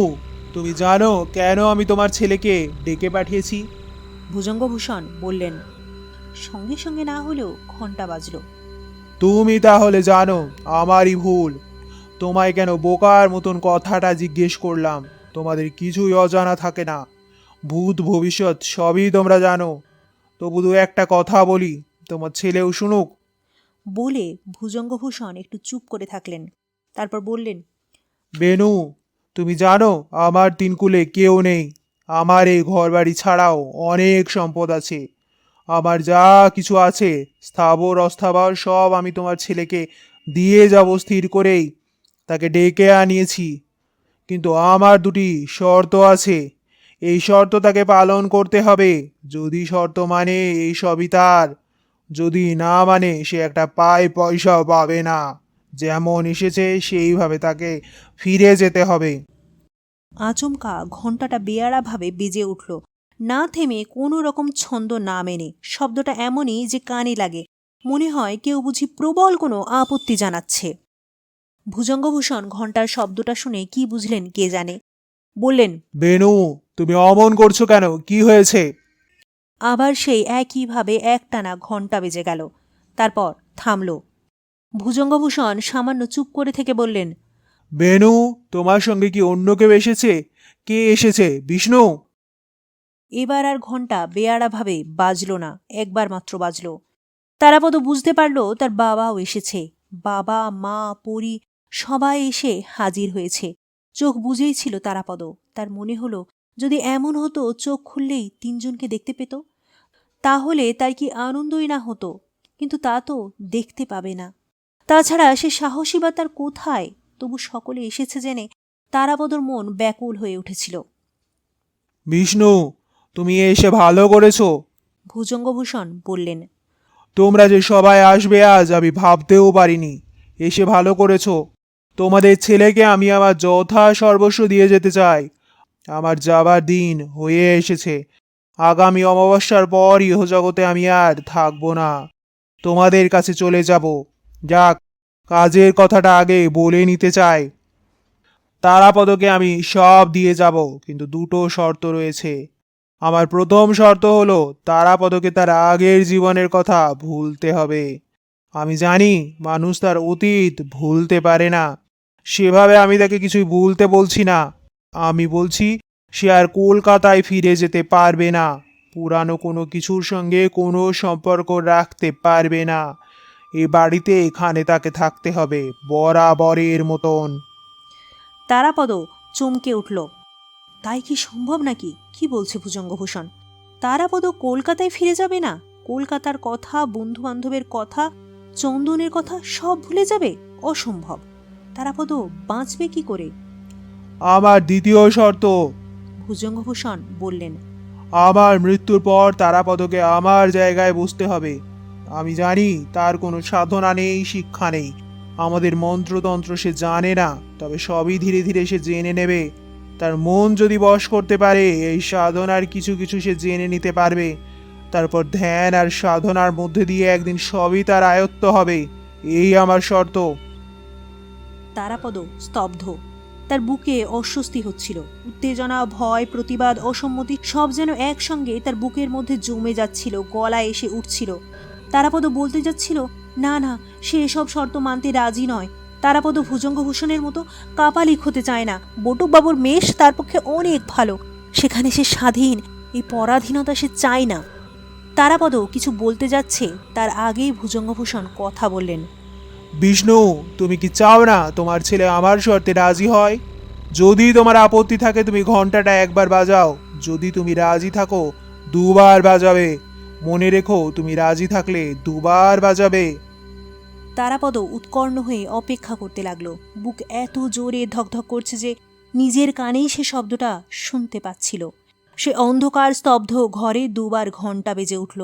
তুমি জানো কেন আমি তোমার ছেলেকে ডেকে পাঠিয়েছি? ভুজঙ্গভূষণ বললেন। সঙ্গে সঙ্গে না হলেও ঘন্টা বাজল। তুমি তাহলে জানো আমারই ভুল। তোমায় কেন বোকার মতন কথাটা জিজ্ঞেস করলাম? তোমাদের কিছুই অজানা থাকে না, ভূত ভবিষ্যৎ সবই তোমরা জানো। তবু দু একটা কথা বলি, তোমার ছেলেও শুনুক। বলে ভুজঙ্গভূষণ একটু চুপ করে থাকলেন। তারপর বললেন। বেনু, তুমি জানো আমার তিনকুলে কেউ নেই। আমার এই ঘরবাড়ি ছাড়াও অনেক সম্পদ আছে। আমার যা কিছু আছে, স্থাবর অস্থাবর, সব আমি তোমার ছেলেকে দিয়ে যাব স্থির করেই তাকে ডেকে আনিয়েছি। কিন্তু আমার দুটি শর্ত আছে। এই শর্ত তাকে পালন করতে হবে। যদি শর্ত মানে এই সবই তার, যদি না মানে সে একটা পয়সাও পাবে না। যেমন এসেছে সেইভাবে তাকে ফিরে যেতে হবে। আচমকা ঘণ্টাটা বেয়াড়াভাবে বেজে উঠল, না থেমে কোনো রকম ছন্দ না মেনে। শব্দটা এমনই যে কানে লাগে, মনে হয় কেউ বুঝি প্রবল কোনো আপত্তি জানাচ্ছে। ভুজঙ্গভূষণ ঘণ্টার শব্দটা শুনে কি বুঝলেন কে জানে। বললেন। বেনু, তুমি অমন করছো কেন? কি হয়েছে? আবার সেই একইভাবে একটানা ঘণ্টা বেজে গেল। তারপর থামল। ভুজঙ্গভূষণ সামান্য চুপ করে থেকে বললেন। বেনু, তোমার সঙ্গে কি অন্য কেউ এসেছে? কে এসেছে? বিষ্ণু? এবার আর ঘণ্টা বেয়াড়াভাবে বাজল না, একবার মাত্র বাজল। তারাপদ বুঝতে পারল তার বাবাও এসেছে। বাবা, মা, পরী সবাই এসে হাজির হয়েছে। চোখ বুঝেই ছিল তারাপদ। তার মনে হলো যদি এমন হতো চোখ খুললেই তিনজনকে দেখতে পেত, তাহলে তার কি আনন্দই না হতো। কিন্তু তা তো দেখতে পাবে না। তাছাড়া সে সাহসী বা তার কোথায়? তবু সকলে এসেছে জেনে তারাপদর মন ব্যাকুল হয়ে উঠেছিল। বিষ্ণু, তুমি এসে ভালো করেছো। ভুজঙ্গভূষণ বললেন। তোমরা যে সবাই আসবে আজ আমি ভাবতেও পারিনি। এসে ভালো করেছো। তোমাদের ছেলেকে আমি আমার যথা সর্বস্ব দিয়ে যেতে চাই। আমার যাবার দিন হয়ে এসেছে। আগামী অমাবস্যার পর ইহজগতে আমি আর থাকবো না। তোমাদের কাছে চলে যাব। যাক, কাজের কথাটা আগে বলে নিতে চাই। তারাপদকে আমি সব দিয়ে যাব, কিন্তু দুটো শর্ত রয়েছে। আমার প্রথম শর্ত হলো তারাপদকে তার আগের জীবনের কথা ভুলতে হবে। আমি জানি মানুষ তার অতীত ভুলতে পারে না। সেভাবে আমি তাকে কিছুই ভুলতে বলছি না। আমি বলছি সে আর কলকাতায় ফিরে যেতে পারবে না। পুরানো কোনো কিছুর সঙ্গে কোনো সম্পর্ক রাখতে পারবে না। এ বাড়িতে এখানে তাকে থাকতে হবে বরাবরের মতন। তারাপদ চমকে উঠল। তাই কি সম্ভব নাকি? কি বলছে ভুজঙ্গভূষণ? তারাপদ কলকাতায় ফিরে যাবে না? কলকাতার কথা, বন্ধু বান্ধবের কথা, চন্দনের কথা সব ভুলে যাবে? অসম্ভব। তারাপদ বাঁচবে কি করে? আমার দ্বিতীয় শর্ত, ভুজঙ্গভূষণ বললেন। আমার মৃত্যুর পর তারাপদকে আমার জায়গায় বসতে হবে। আমি জানি তার কোনো সাধনা নেই, শিক্ষা নেই, আমাদের মন্ত্রতন্ত্র সে জানে না, তবে সবই ধীরে ধীরে সে জেনে নেবে। তার মন যদি বশ করতে পারে, এই সাধনার কিছু কিছু সে জেনে নিতে পারবে। তারপর ধ্যান আর সাধনার মধ্যে দিয়ে একদিন সবই তার আয়ত্ত হবে। এই আমার শর্ত। তারাপদ স্তব্ধ। তার বুকে অস্বস্তি হচ্ছিল। উত্তেজনা, ভয়, প্রতিবাদ, অসম্মতি সব যেন একসঙ্গে তার বুকের মধ্যে জমে যাচ্ছিল, গলায় এসে উঠছিল। তারাপদ বলতে যাচ্ছিল, না না, সে এসব শর্ত মানতে রাজি নয়। তারাপদ ভুজঙ্গভূষণের মতো কাপালিক হতে চায় না। বটুকবাবুর মেষ তার পক্ষে অনেক ভালো, সেখানে সে স্বাধীন, এই পরাধীনতা সে চায় না। তারাপদ কিছু বলতে যাচ্ছে, তার আগেই ভুজঙ্গভূষণ কথা বললেন। বিষ্ণু, তুমি কি চাও না তোমার ছেলে আমার শর্তে রাজি হয়? যদি তোমার আপত্তি থাকে তুমি ঘন্টাটা একবার বাজাও, যদি তুমি রাজি থাকো দুবার বাজাবে। মনে রেখো, তুমি রাজি থাকলে দুবার বাজাবে। তারাপদ উৎকর্ণ হয়ে অপেক্ষা করতে লাগলো। বুক এত জোরে ধকধক করছে যে নিজের কানেই সে শব্দটা শুনতে পাচ্ছিল। সে অন্ধকার স্তব্ধ ঘরে দুবার ঘণ্টা বেজে উঠল।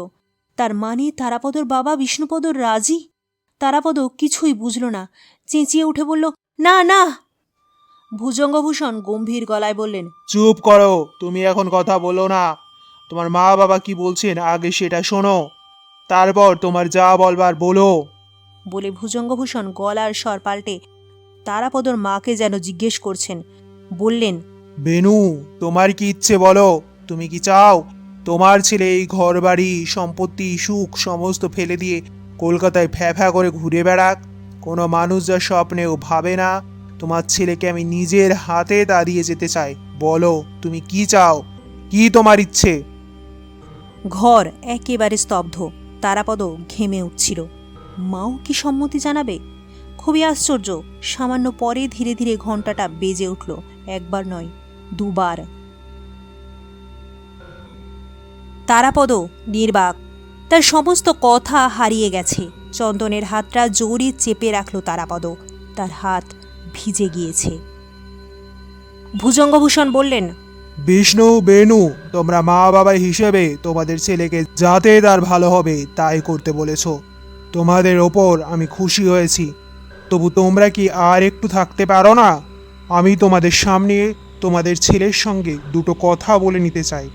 তার মানে তারাপদর বাবা বিষ্ণুপদর রাজি? তারাপদ কিছুই বুঝল না, চেঁচিয়ে উঠে বলল, না না। ভুজঙ্গভূষণ গম্ভীর গলায় বললেন, চুপ করো, তুমি এখন কথা বলো না। তোমার মা বাবা কি বলছেন আগে সেটা শোনো, তারপর তোমার যা বলবার বলো। বলে ভুজঙ্গভূষণ গলার স্বর পাল্টে তারাপদর মাকে যেন জিজ্ঞেস করছেন, বললেন, বেনু, তোমার কি ইচ্ছে বলো? তুমি কি চাও তোমার ছেলে এই ঘর বাড়ি সম্পত্তি সুখ সমস্ত ফেলে দিয়ে কলকাতায় ফ্যা ফ্যা করে ঘুরে বেড়াক? কোনো মানুষ যা স্বপ্নেও ভাবে না তোমার ছেলেকে আমি নিজের হাতে দাঁড়িয়ে যেতে চাই। বলো তুমি কি চাও, কি তোমার ইচ্ছে? ঘর একেবারে স্তব্ধ। তারাপদ ঘেমে উঠছিল। মাও কি সম্মতি জানাবে? খুবই আশ্চর্য, সামান্য পরে ধীরে ধীরে ঘণ্টাটা বেজে উঠল, একবার নয়, দুবার। তারাপদ নির্বাক, তার সমস্ত কথা হারিয়ে গেছে। চন্দনের হাতটা জোরে চেপে রাখল তারাপদ, তার হাত ভিজে গিয়েছে। ভুজঙ্গভূষণ বললেন, বিষ্ণু, বেনু, তোমরা মা বাবা হিসেবে তোমাদের ছেলেকে যাতে তার ভালো হবে তাই করতে বলেছ। তোমাদের ওপর আমি খুশি হয়েছি, তবু তোমরা কি আর একটু থাকতে পারো না? আমি তোমাদের সামনে তোমাদের ছেলের সঙ্গে দুটো কথা বলে নিতে চাই।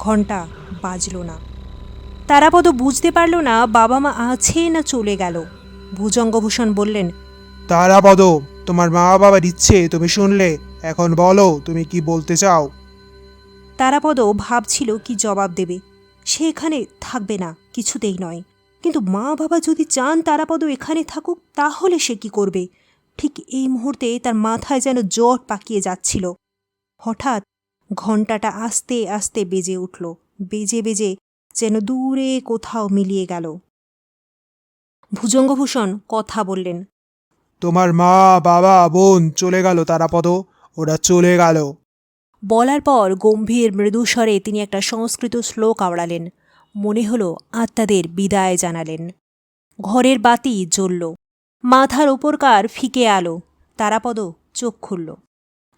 ঘণ্টা বাজল না। তারাপদ বুঝতে পারল না বাবা মা আছে না চলে গেল। ভুজঙ্গভূষণ বললেন, তারাপদ, তোমার মা বাবার ইচ্ছে তুমি শুনলে, এখন বলো তুমি কি বলতে চাও। তারাপদ ভাবছিল কি জবাব দেবে। সে এখানে থাকবে না, কিছুতেই নয়। কিন্তু মা বাবা যদি চান তারাপদ এখানে থাকুক, তাহলে সে কি করবে? ঠিক এই মুহূর্তে তার মাথায় যেন জট পাকিয়ে যাচ্ছিল। হঠাৎ ঘণ্টাটা আস্তে আস্তে বেজে উঠল, বেজে বেজে যেন দূরে কোথাও মিলিয়ে গেল। ভুজঙ্গভূষণ কথা বললেন, তোমার মা বাবা বোন চলে গেল তারাপদ, ওরা চলে গেল। বলার পর গম্ভীর মৃদুস্বরে তিনি একটা সংস্কৃত শ্লোক আওড়ালেন। মনে হলো আত্মাদের বিদায় জানালেন। ঘরের বাতি জ্বলল, মাথার ওপরকার ফিকে আলো। তারাপদ চোখ খুলল।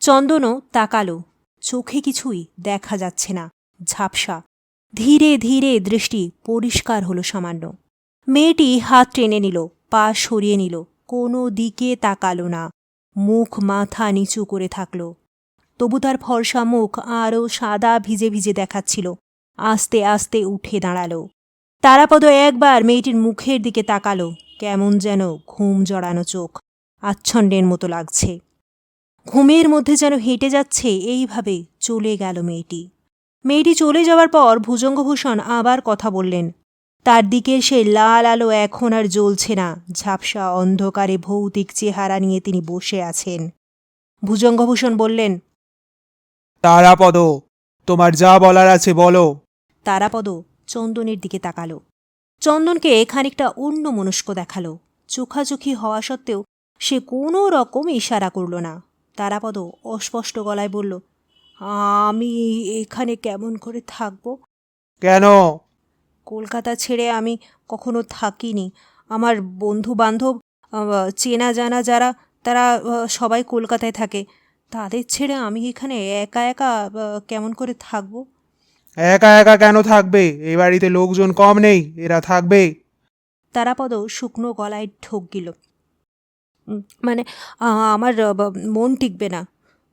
চন্দনও তাকালো, চোখে কিছুই দেখা যাচ্ছে না, ঝাপসা। ধীরে ধীরে দৃষ্টি পরিষ্কার হলো সামান্য। মেয়েটি হাত টেনে নিল, পা সরিয়ে নিল, কোনো দিকে তাকালো না, মুখ মাথা নিচু করে থাকল। তবু তার ফর্সা মুখ আরও সাদা ভিজে ভিজে দেখাচ্ছিল। আস্তে আস্তে উঠে দাঁড়াল। তারাপদ একবার মেয়েটির মুখের দিকে তাকালো, কেমন যেন ঘুম জড়ানো চোখ, আচ্ছন্নের মতো লাগছে। ঘুমের মধ্যে যেন হেঁটে যাচ্ছে, এইভাবে চলে গেল মেয়েটি। মেয়েটি চলে যাওয়ার পর ভুজঙ্গভূষণ আবার কথা বললেন। তার দিকে সে লাল আলো এখন আর জ্বলছে না, ঝাপসা অন্ধকারে ভৌতিক চেহারা নিয়ে তিনি বসে আছেন। ভুজঙ্গভূষণ বললেন, তারাপদ, তোমার যা বলার আছে বলো। তারাপদ চন্দনের দিকে তাকালো। চন্দনকে খানিকটা অন্যমনস্ক দেখালো। চোখাচোখি হওয়া সত্ত্বেও সে কোনো রকম ইশারা করল না। তারাপদ অস্পষ্ট গলায় বলল, আমি এখানে কেমন করে থাকব? কেন? কলকাতা ছেড়ে আমি কখনো থাকিনি। আমার বন্ধু বান্ধব, চেনা জানা যারা, তারা সবাই কলকাতায় থাকে। তাদের ছেড়ে আমি এখানে একা একা কেমন করে থাকব? একা একা কেন থাকবে? এই বাড়িতে লোকজন কম নেই, এরা থাকবে। তারাপদ শুকনো গলায় ঢোক গিল, মানে আমার মন টিকবে না।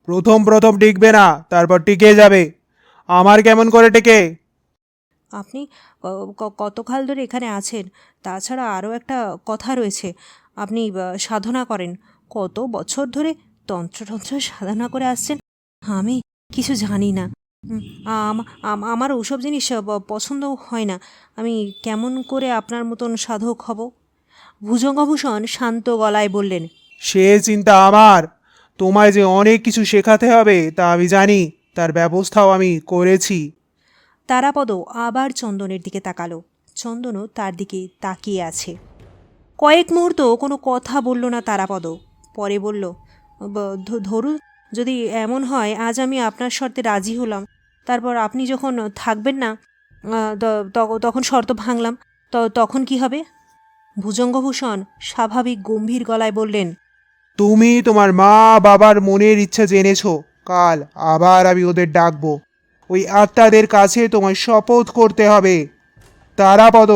প্রথম প্রথম টিকবে না, তারপর টিকে যাবে। আমার কেমন করে টেকে? আপনি কতকাল ধরে এখানে আছেন? তাছাড়া আরও একটা কথা রয়েছে, আপনি সাধনা করেন। কত বছর ধরে তন্ত্রতন্ত্র সাধনা করে আসছেন। আমি কিছু জানি না। আমার ওসব জিনিস পছন্দ হয় না। আমি কেমন করে আপনার মতন সাধক হব? ভুজঙ্গভূষণ শান্ত গলায় বললেন, সে চিন্তা আমার। তোমায় যে অনেক কিছু শেখাতে হবে তা আমি জানি, তার ব্যবস্থাও আমি করেছি। তারাপদ আবার চন্দনের দিকে তাকালো। চন্দনও তার দিকে তাকিয়ে আছে। কয়েক মুহূর্ত কোনো কথা বলল না তারাপদ। পরে বলল, ধরুন যদি এমন হয় আজ আমি আপনার শর্তে রাজি হলাম, তারপর আপনি যখন থাকবেন না, তখন শর্ত ভাঙলাম, তখন কি হবে? ভুজঙ্গভূষণ স্বাভাবিক গম্ভীর গলায় বললেন, তুমি তোমার মা বাবার মনের ইচ্ছা জেনেছো। কাল আবার আমি ওদের ডাকবো। ওই আত্মাদের কাছে তোমায় শপথ করতে হবে। তারাপদ,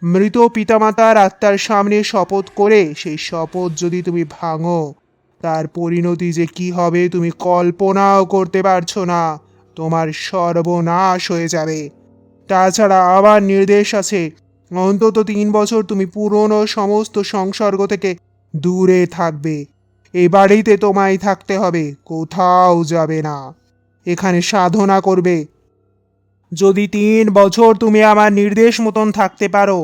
মৃত পিতামাতার আত্মার সামনে শপথ করে সেই শপথ যদি তুমি ভাঙো, তার পরিণতি যে কি হবে তুমি কল্পনাও করতে পারছো না। তোমার সর্বনাশ হয়ে যাবে। তাছাড়া আবার নির্দেশ আছে, অন্তত 3 বছর তুমি পুরনো সমস্ত সংসর্গ থেকে দূরে থাকবে। এই বাড়িতে তোমায় থাকতে হবে, কোথাও যাবে না। এখানে সাধনা করবে। যদি 3 বছর তুমি আমার নির্দেশ মতন থাকতে পারো,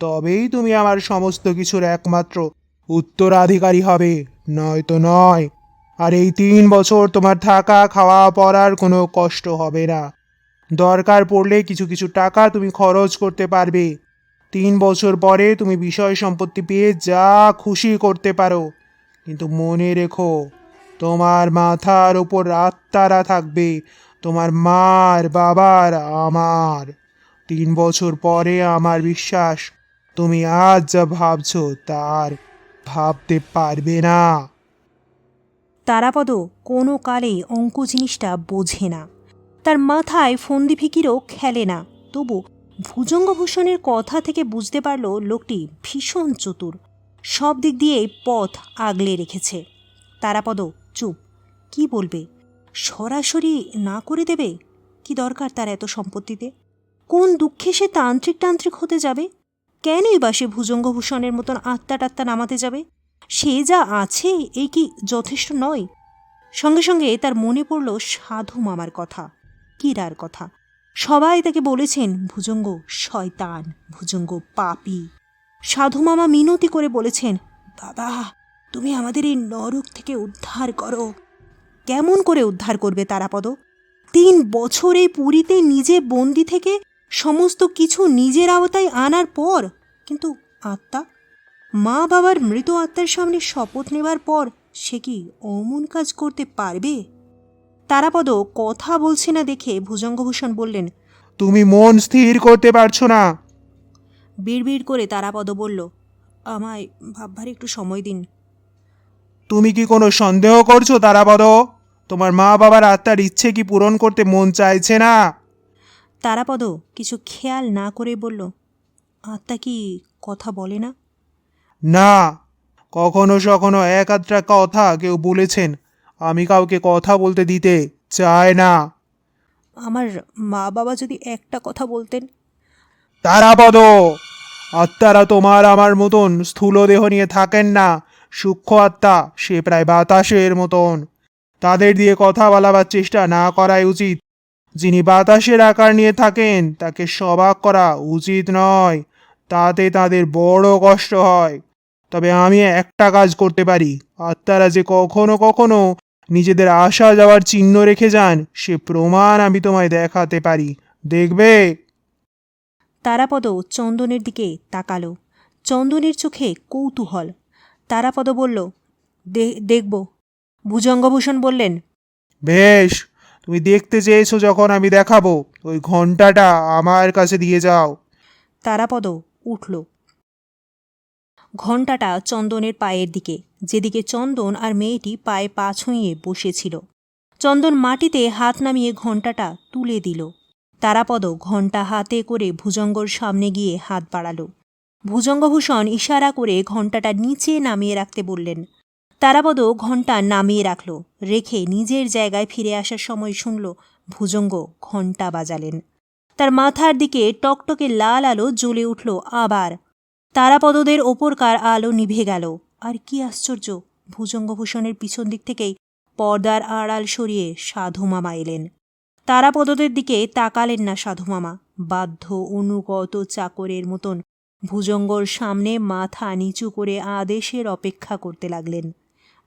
তবেই তুমি আমার সমস্ত কিছুর একমাত্র উত্তরাধিকারী হবে, নয়তো নয়। আর এই 3 বছর তোমার থাকা খাওয়া পড়ার কোনো কষ্ট হবে না। দরকার পড়লে কিছু কিছু টাকা তুমি খরচ করতে পারবে। 3 বছর পরে তুমি বিষয় সম্পত্তি পেয়ে যা খুশি করতে পারো, কিন্তু মনে রেখো, তোমার মাথার উপর আত্মারা থাকবে, তোমার মার বাবার আমার। 3 বছর পরে আমার বিশ্বাস তুমি আজ যা ভাবছো তার ভাবতে পারবে না। তারাপদ কোনো কালেই অঙ্ক জিনিসটা বোঝে না। তার মাথায় ফন্দি ফিকিরও খেলে না। তবু ভুজঙ্গভূষণের কথা থেকে বুঝতে পারল লোকটি ভীষণ চতুর, সব দিক দিয়েই পথ আগলে রেখেছে। তারাপদ চুপ। কি বলবে? সরাসরি না করে দেবে? কি দরকার তার এত সম্পত্তিতে? কোন দুঃখে সে তান্ত্রিক তান্ত্রিক হতে যাবে? কেনই বা সে ভুজঙ্গভূষণের মতন আত্মা টাত্মা নামাতে যাবে? সে যা আছে এই কি যথেষ্ট নয়? সঙ্গে সঙ্গে তার মনে পড়ল সাধু মামার কথা, কীরার কথা। সবাই তাকে বলেছেন ভুজঙ্গ শয়তান, ভুজঙ্গ পাপী। সাধু মামা মিনতি করে বলেছেন, বাবা তুমি আমাদের এই নরক থেকে উদ্ধার করো। কেমন করে উদ্ধার করবে তারাপদ? 3 বছর এই পুরীতে নিজে বন্দি থেকে সমস্ত কিছু নিজের আওতায় আনার পর, কিন্তু আত্মা, মা বাবার মৃত আত্মার সামনে শপথ নেবার পর সে কি অমন কাজ করতে পারবে? তারাপদ কথা বলছে না দেখে ভুজঙ্গভূষণ বললেন, তুমি মন স্থির করতে পারছো না। বিড়বিড় করে তারাপদ বলল, আমায় ভাববার একটু সময় দিন। তুমি কি কোনো সন্দেহ করছো তারাপদ? তোমার মা বাবার আত্মার ইচ্ছে কি পূরণ করতে মন চাইছে না? তারাপদ কিছু খেয়াল না করে বলল, আত্মা কি কথা বলে না? না, কখনো সখনো এক আধটা কথা কেউ বলেছেন। আমি কাউকে কথা বলতে দিতে চাই না। আমার মা বাবা যদি একটা কথা বলতেন। তারাপদ, আত্মারা তোমার আমার মতন স্থূল দেহ নিয়ে থাকেন না। সূক্ষ্ম আত্মা, সে প্রায় বাতাসের মতন। তাদের দিয়ে কথা বলাবার চেষ্টা না করাই উচিত। যিনি বাতাসের আকার নিয়ে থাকেন তাকে সবাক করা উচিত নয়, তাতে তাদের বড় কষ্ট হয়। তবে আমি একটা কাজ করতে পারি। আত্মারা যে কখনো কখনো নিজেদের আসা যাওয়ার চিহ্ন রেখে যান, সে প্রমাণ আমি তোমায় দেখাতে পারি। দেখবে? তারাপদ চন্দনের দিকে তাকালো। চন্দনের চোখে কৌতূহল। তারাপদ বলল, দেখব। ভুজঙ্গভূষণ বললেন, বেশ, তুমি দেখতে চেয়েছো যখন আমি দেখাবো। ওই ঘন্টাটা আমার কাছে দিয়ে যাও। তারাপদ উঠল। ঘণ্টাটা চন্দনের পায়ের দিকে, যেদিকে চন্দন আর মেয়েটি পায়ে পা ছুঁয়ে বসেছিল। চন্দন মাটিতে হাত নামিয়ে ঘণ্টাটা তুলে দিল। তারাপদ ঘণ্টা হাতে করে ভুজঙ্গর সামনে গিয়ে হাত বাড়াল। ভুজঙ্গভূষণ ইশারা করে ঘণ্টাটা নিচে নামিয়ে রাখতে বললেন। তারাপদ ঘণ্টা নামিয়ে রাখল। রেখে নিজের জায়গায় ফিরে আসার সময় শুনল ভুজঙ্গ ঘণ্টা বাজালেন। তার মাথার দিকে টকটকে লাল আলো জ্বলে উঠল আবার। তারাপদদের ওপরকার আলো নিভে গেল। আর কি আশ্চর্য, ভুজঙ্গভূষণের পিছন দিক থেকেই পর্দার আড়াল সরিয়ে সাধুমামা এলেন। তারাপদদের দিকে তাকালেন না সাধুমামা। বাধ্য অনুগত চাকরের মতন ভুজঙ্গর সামনে মাথা নিচু করে আদেশের অপেক্ষা করতে লাগলেন।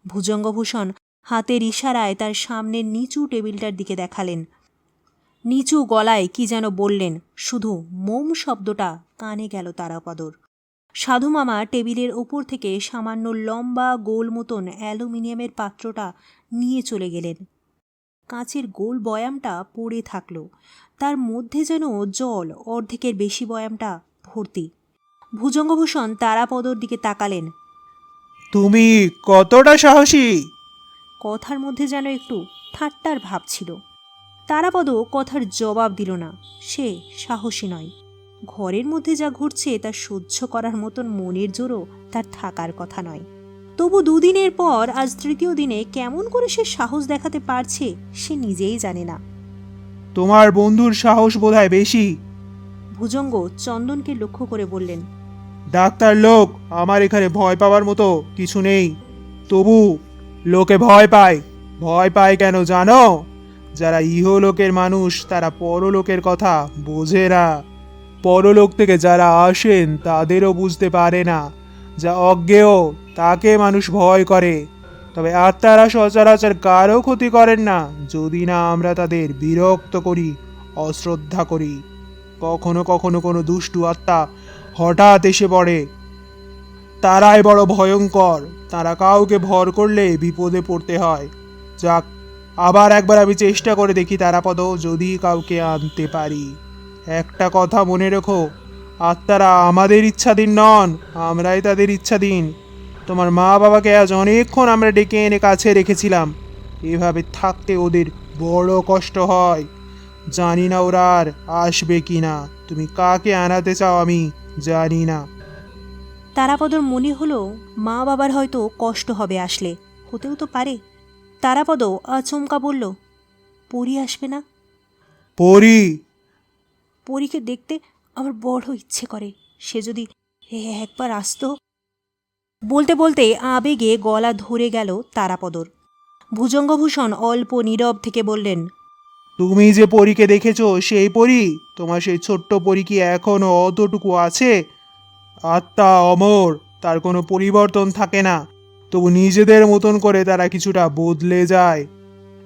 ভুজঙ্গভূষণ হাতের ইশারায় তার সামনের নিচু টেবিলটার দিকে দেখালেন। নিচু গলায় কি যেন বললেন, শুধু মোম শব্দটা কানে গেল তারাপদর। সাধু মামা টেবিলের ওপর থেকে সামান্য লম্বা গোল মতন অ্যালুমিনিয়ামের পাত্রটা নিয়ে চলে গেলেন। কাঁচের গোল বয়ামটা পড়ে থাকল, তার মধ্যে যেন জল, অর্ধেকের বেশি বয়ামটা ভর্তি। ভুজঙ্গভূষণ তারাপদর দিকে তাকালেন। তুমি কতটা সাহসী? কথার মধ্যে যেন একটু ঠাট্টার ভাব ছিল। তারাপদ কথার জবাব দিল না। সে সাহসী নয়। ঘরের মধ্যে যা ঘটছে তা সহ্য করার মতন মনের জোরও তার থাকার কথা নয়। তবু দুদিনের পর আজ তৃতীয় দিনে কেমন করে সে সাহস দেখাতে পারছে সে নিজেই জানে না। তোমার বন্ধুর সাহস বোধহয় বেশি। ভুজঙ্গ চন্দনকে লক্ষ্য করে বললেন, ডাক্তার লোক, আমার এখানে ভয় পাওয়ার মতো কিছু নেই। তবু লোকে ভয় পায়। ভয় পায় কেন জানো? যারা ইহলোকের মানুষ তারা পরলোকের কথা বোঝে না। পরলোক থেকে যারা আসেন তাদেরও বুঝতে পারে না। যা অজ্ঞেয় তাকে মানুষ ভয় করে। তবে আত্মারা সচরাচর কারও ক্ষতি করেন না, যদি না আমরা তাদের বিরক্ত করি, অশ্রদ্ধা করি। কখনো কখনো কোনো দুষ্টু আত্মা হঠাৎ এসে পড়ে। তারাই বড় ভয়ঙ্কর। তারা কাউকে ভর করলে বিপদে পড়তে হয়। যাক, আবার একবার আমি চেষ্টা করে দেখি তারাপদ, যদি কাউকে আনতে পারি। একটা কথা মনে রেখো, আত্মারা আমাদের ইচ্ছাধীন নন, আমরাই তাদের ইচ্ছাধীন। তোমার মা বাবাকে আজ অনেকক্ষণ আমরা ডেকে এনে কাছে রেখেছিলাম। এভাবে থাকতে ওদের বড় কষ্ট হয়। জানি না ওরা আর আসবে কি না। তুমি কাকে আনাতে চাও আমি জানি না। তারাপদর মনে হলো মা বাবার হয়তো কষ্ট হবে আসলে, হতেও তো পারে। তারাপদ আচমকা বলল, পরী আসবে না? পরি? পরীকে দেখতে আমার বড় ইচ্ছে করে। সে যদি একবার আসতো। বলতে বলতে আবেগে গলা ধরে গেল তারাপদর। ভুজঙ্গভূষণ অল্প নীরব থেকে বললেন, তুমি যে পরীকে দেখেছো সেই পরী? তোমার সেই ছোট্ট পরী কি এখনো অতটুকু আছে? আত্মা অমর, তার কোনো পরিবর্তন থাকে না। তবু নিজেদের মতন করে তারা কিছুটা বদলে যায়।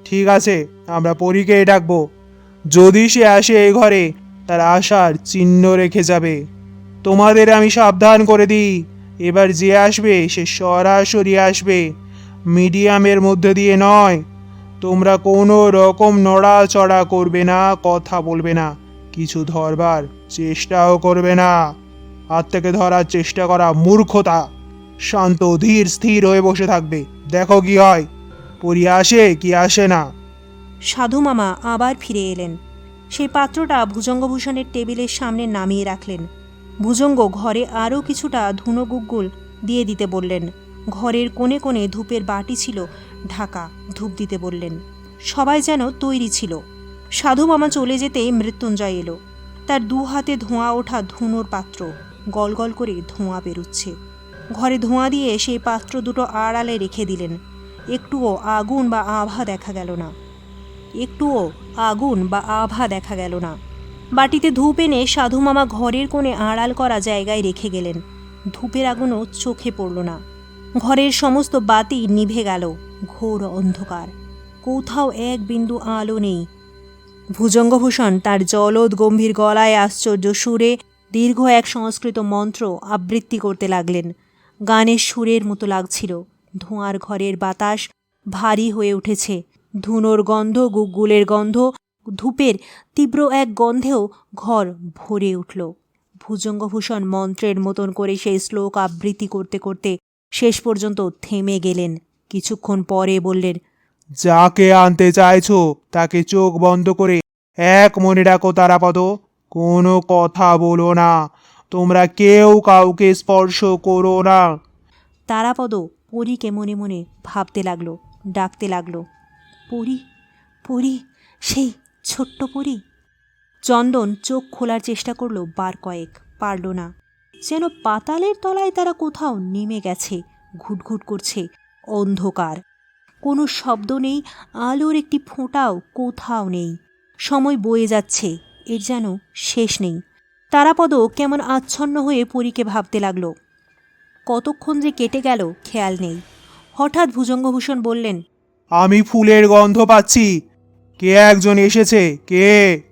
ঠিক আছে, আমরা পরীকেই ডাকবো। যদি সে আসে এই ঘরে, তার আসার চিহ্ন রেখে যাবে। তোমাদের আমি সাবধান করে দিই, এবার যে আসবে সে সরাসরি আসবে, মিডিয়ামের মধ্যে দিয়ে নয়। তোমরা কোনো রকম নড়াচড়া করবে না, কথা বলবে না, কিছু ধরবার চেষ্টাও করবে না। আত্মাকে ধরার চেষ্টা করা মূর্খতা। শান্ত ধীর স্থির হয়ে বসে থাকবে, দেখো কি হয়। পরি আসে কি আসে না। সাধু মামা আবার ফিরে এলেন। সেই পাত্রটা ভুজঙ্গভূষণের টেবিলের সামনে নামিয়ে রাখলেন। ভুজঙ্গ ঘরে আরও কিছুটা ধুনো গুগ্গুল দিয়ে দিতে বললেন। ঘরের কোণে কোণে ধূপের বাটি ছিল ঢাকা, ধূপ দিতে বললেন। সবাই যেন তৈরি ছিল। সাধু মামা চলে যেতেই মৃত্যুঞ্জয় এলো। তার দু হাতে ধোঁয়া ওঠা ধুনোর পাত্র, গল গল করে ধোঁয়া বেরুচ্ছে। ঘরে ধোঁয়া দিয়ে সেই পাত্র দুটো আড়ালে রেখে দিলেন। একটুও আগুন বা আভা দেখা গেল না। বাটিতে ধূপ এনে সাধু মামা ঘরের কোণে আড়াল করা জায়গায় রেখে গেলেন। ধূপের আগুনও চোখে পড়ল না। ঘরের সমস্ত বাতি নিভে গেল। ঘোর অন্ধকার, কোথাও এক বিন্দু আলো নেই। ভুজঙ্গভূষণ তার জলদ গম্ভীর গলায় আশ্চর্য সুরে দীর্ঘ এক সংস্কৃত মন্ত্র আবৃত্তি করতে লাগলেন। গানের সুরের মতো লাগছিল। ধোঁয়ার ঘরের বাতাস ভারী হয়ে উঠেছে। ধুনোর গন্ধ, গুগ্গুলের গন্ধ, ধূপের তীব্র এক গন্ধেও ঘর ভরে উঠল। ভুজঙ্গভূষণ মন্ত্রের মতন করে সেই শ্লোক আবৃত্তি করতে করতে শেষ পর্যন্ত থেমে গেলেন। কিছুক্ষণ পরে বললেন, যাকে আনতে চাইছো তাকে চোখ বন্ধ করে এক মনে ডাকো তারাপদ। কোনো কথা বলো না। তোমরা কেউ কাউকে স্পর্শ করো না। তারাপদ পরীকে মনে মনে ভাবতে লাগলো, ডাকতে লাগলো, পরী, পরী, সেই ছোট্ট পরী। চন্দন চোখ খোলার চেষ্টা করলো বার কয়েক, পারল না। যেন পাতালের তলায় তারা কোথাও নেমে গেছে। ঘুটঘুট করছে অন্ধকার। কোনো শব্দ নেই, আলোর একটি ফোঁটাও কোথাও নেই। সময় বয়ে যাচ্ছে, এর যেন শেষ নেই। তারাপদ কেমন আচ্ছন্ন হয়ে পরীকে ভাবতে লাগলো। কতক্ষণ যে কেটে গেল খেয়াল নেই। হঠাৎ ভুজঙ্গভূষণ বললেন, আমি ফুলের গন্ধ পাচ্ছি। কে একজন এসেছে, কে?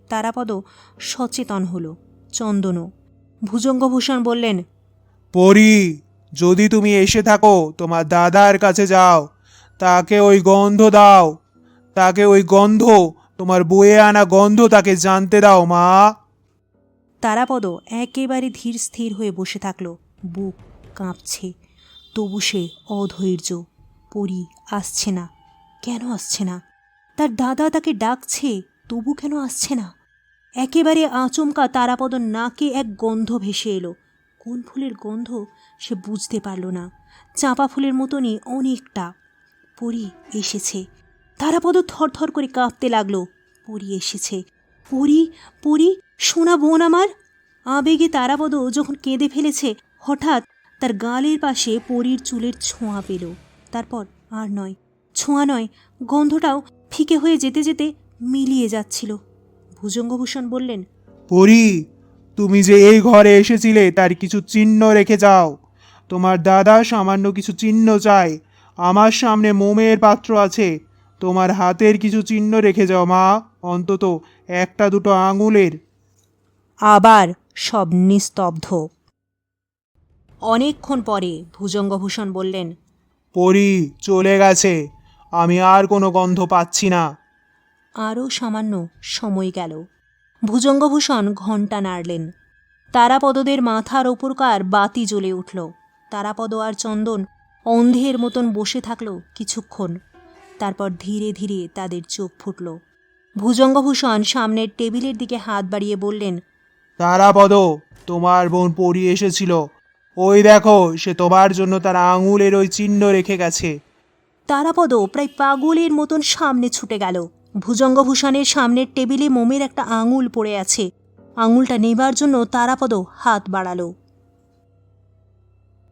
তারাপদ সচেতন হলো। চন্দনও। ভুজঙ্গভূষণ বললেন, পরি, যদি তুমি এসে থাকো তোমার দাদার কাছে যাও, তাকে ওই গন্ধ দাও, তাকে ওই গন্ধ, তোমার বয়ে আনা গন্ধ তাকে জানতে দাও মা। তারাপদ একেবারে ধীর স্থির হয়ে বসে থাকল। বুক কাঁপছে, তবু সে অধৈর্য। পরি আসছে না। কেন আসছে না? তার দাদা তাকে ডাকছে, তবু কেন আসছে না? একেবারে আচমকা তারাপদ নাকে এক গন্ধ ভেসে এলো। কোন ফুলের গন্ধ সে বুঝতে পারল না। চাঁপা ফুলের মতনই অনেকটা। পরি এসেছে। তারাপদ থরথর করে কাঁপতে লাগলো। পরি এসেছে। পরি, পরি, সোনা বোন আমার। আবেগে তারাপদ যখন কেঁদে ফেলেছে, হঠাৎ তার গালের পাশে পরীর চুলের ছোঁয়া পেল। তারপর আর নয়, ছোঁয়া নয়, গন্ধটাও ফিকে হয়ে যেতে যেতে মিলিয়ে যাচ্ছিল। ভুজঙ্গভূষণ বললেন, পরি, তুমি যে এই ঘরে এসেছিলে তার কিছু চিহ্ন রেখে যাও। তোমার দাদা সামান্য কিছু চিহ্ন চায়। আমার সামনে মোমের পাত্র আছে, তোমার হাতের কিছু চিহ্ন রেখে যাও মা, অন্তত একটা দুটো আঙুলের। আবার সব নিস্তব্ধ। অনেকক্ষণ পরে ভুজঙ্গভূষণ বললেন, পরি চলে গেছে, আমি আর কোনো গন্ধ পাচ্ছি না। আরও সামান্য সময় গেল। ভুজঙ্গভূষণ ঘণ্টা নাড়লেন। তারাপদদের মাথার ওপরকার বাতি জ্বলে উঠল। তারাপদ আর চন্দন অন্ধের মতন বসে থাকল কিছুক্ষণ। তারপর ধীরে ধীরে তাদের চোখ ফুটল। ভুজঙ্গভূষণ সামনের টেবিলের দিকে হাত বাড়িয়ে বললেন, তারাপদ, তোমার বোন পরি এসেছিল। ওই দেখো, সে তোমার জন্য তার আঙুলের ওই চিহ্ন রেখে গেছে। তারাপদ প্রায় পাগলের মতন সামনে ছুটে গেল। ভুজঙ্গভূষণের সামনের টেবিলে মোমের একটা আঙুল পড়ে আছে। আঙুলটা নেবার জন্য তারাপদ হাত বাড়ালো।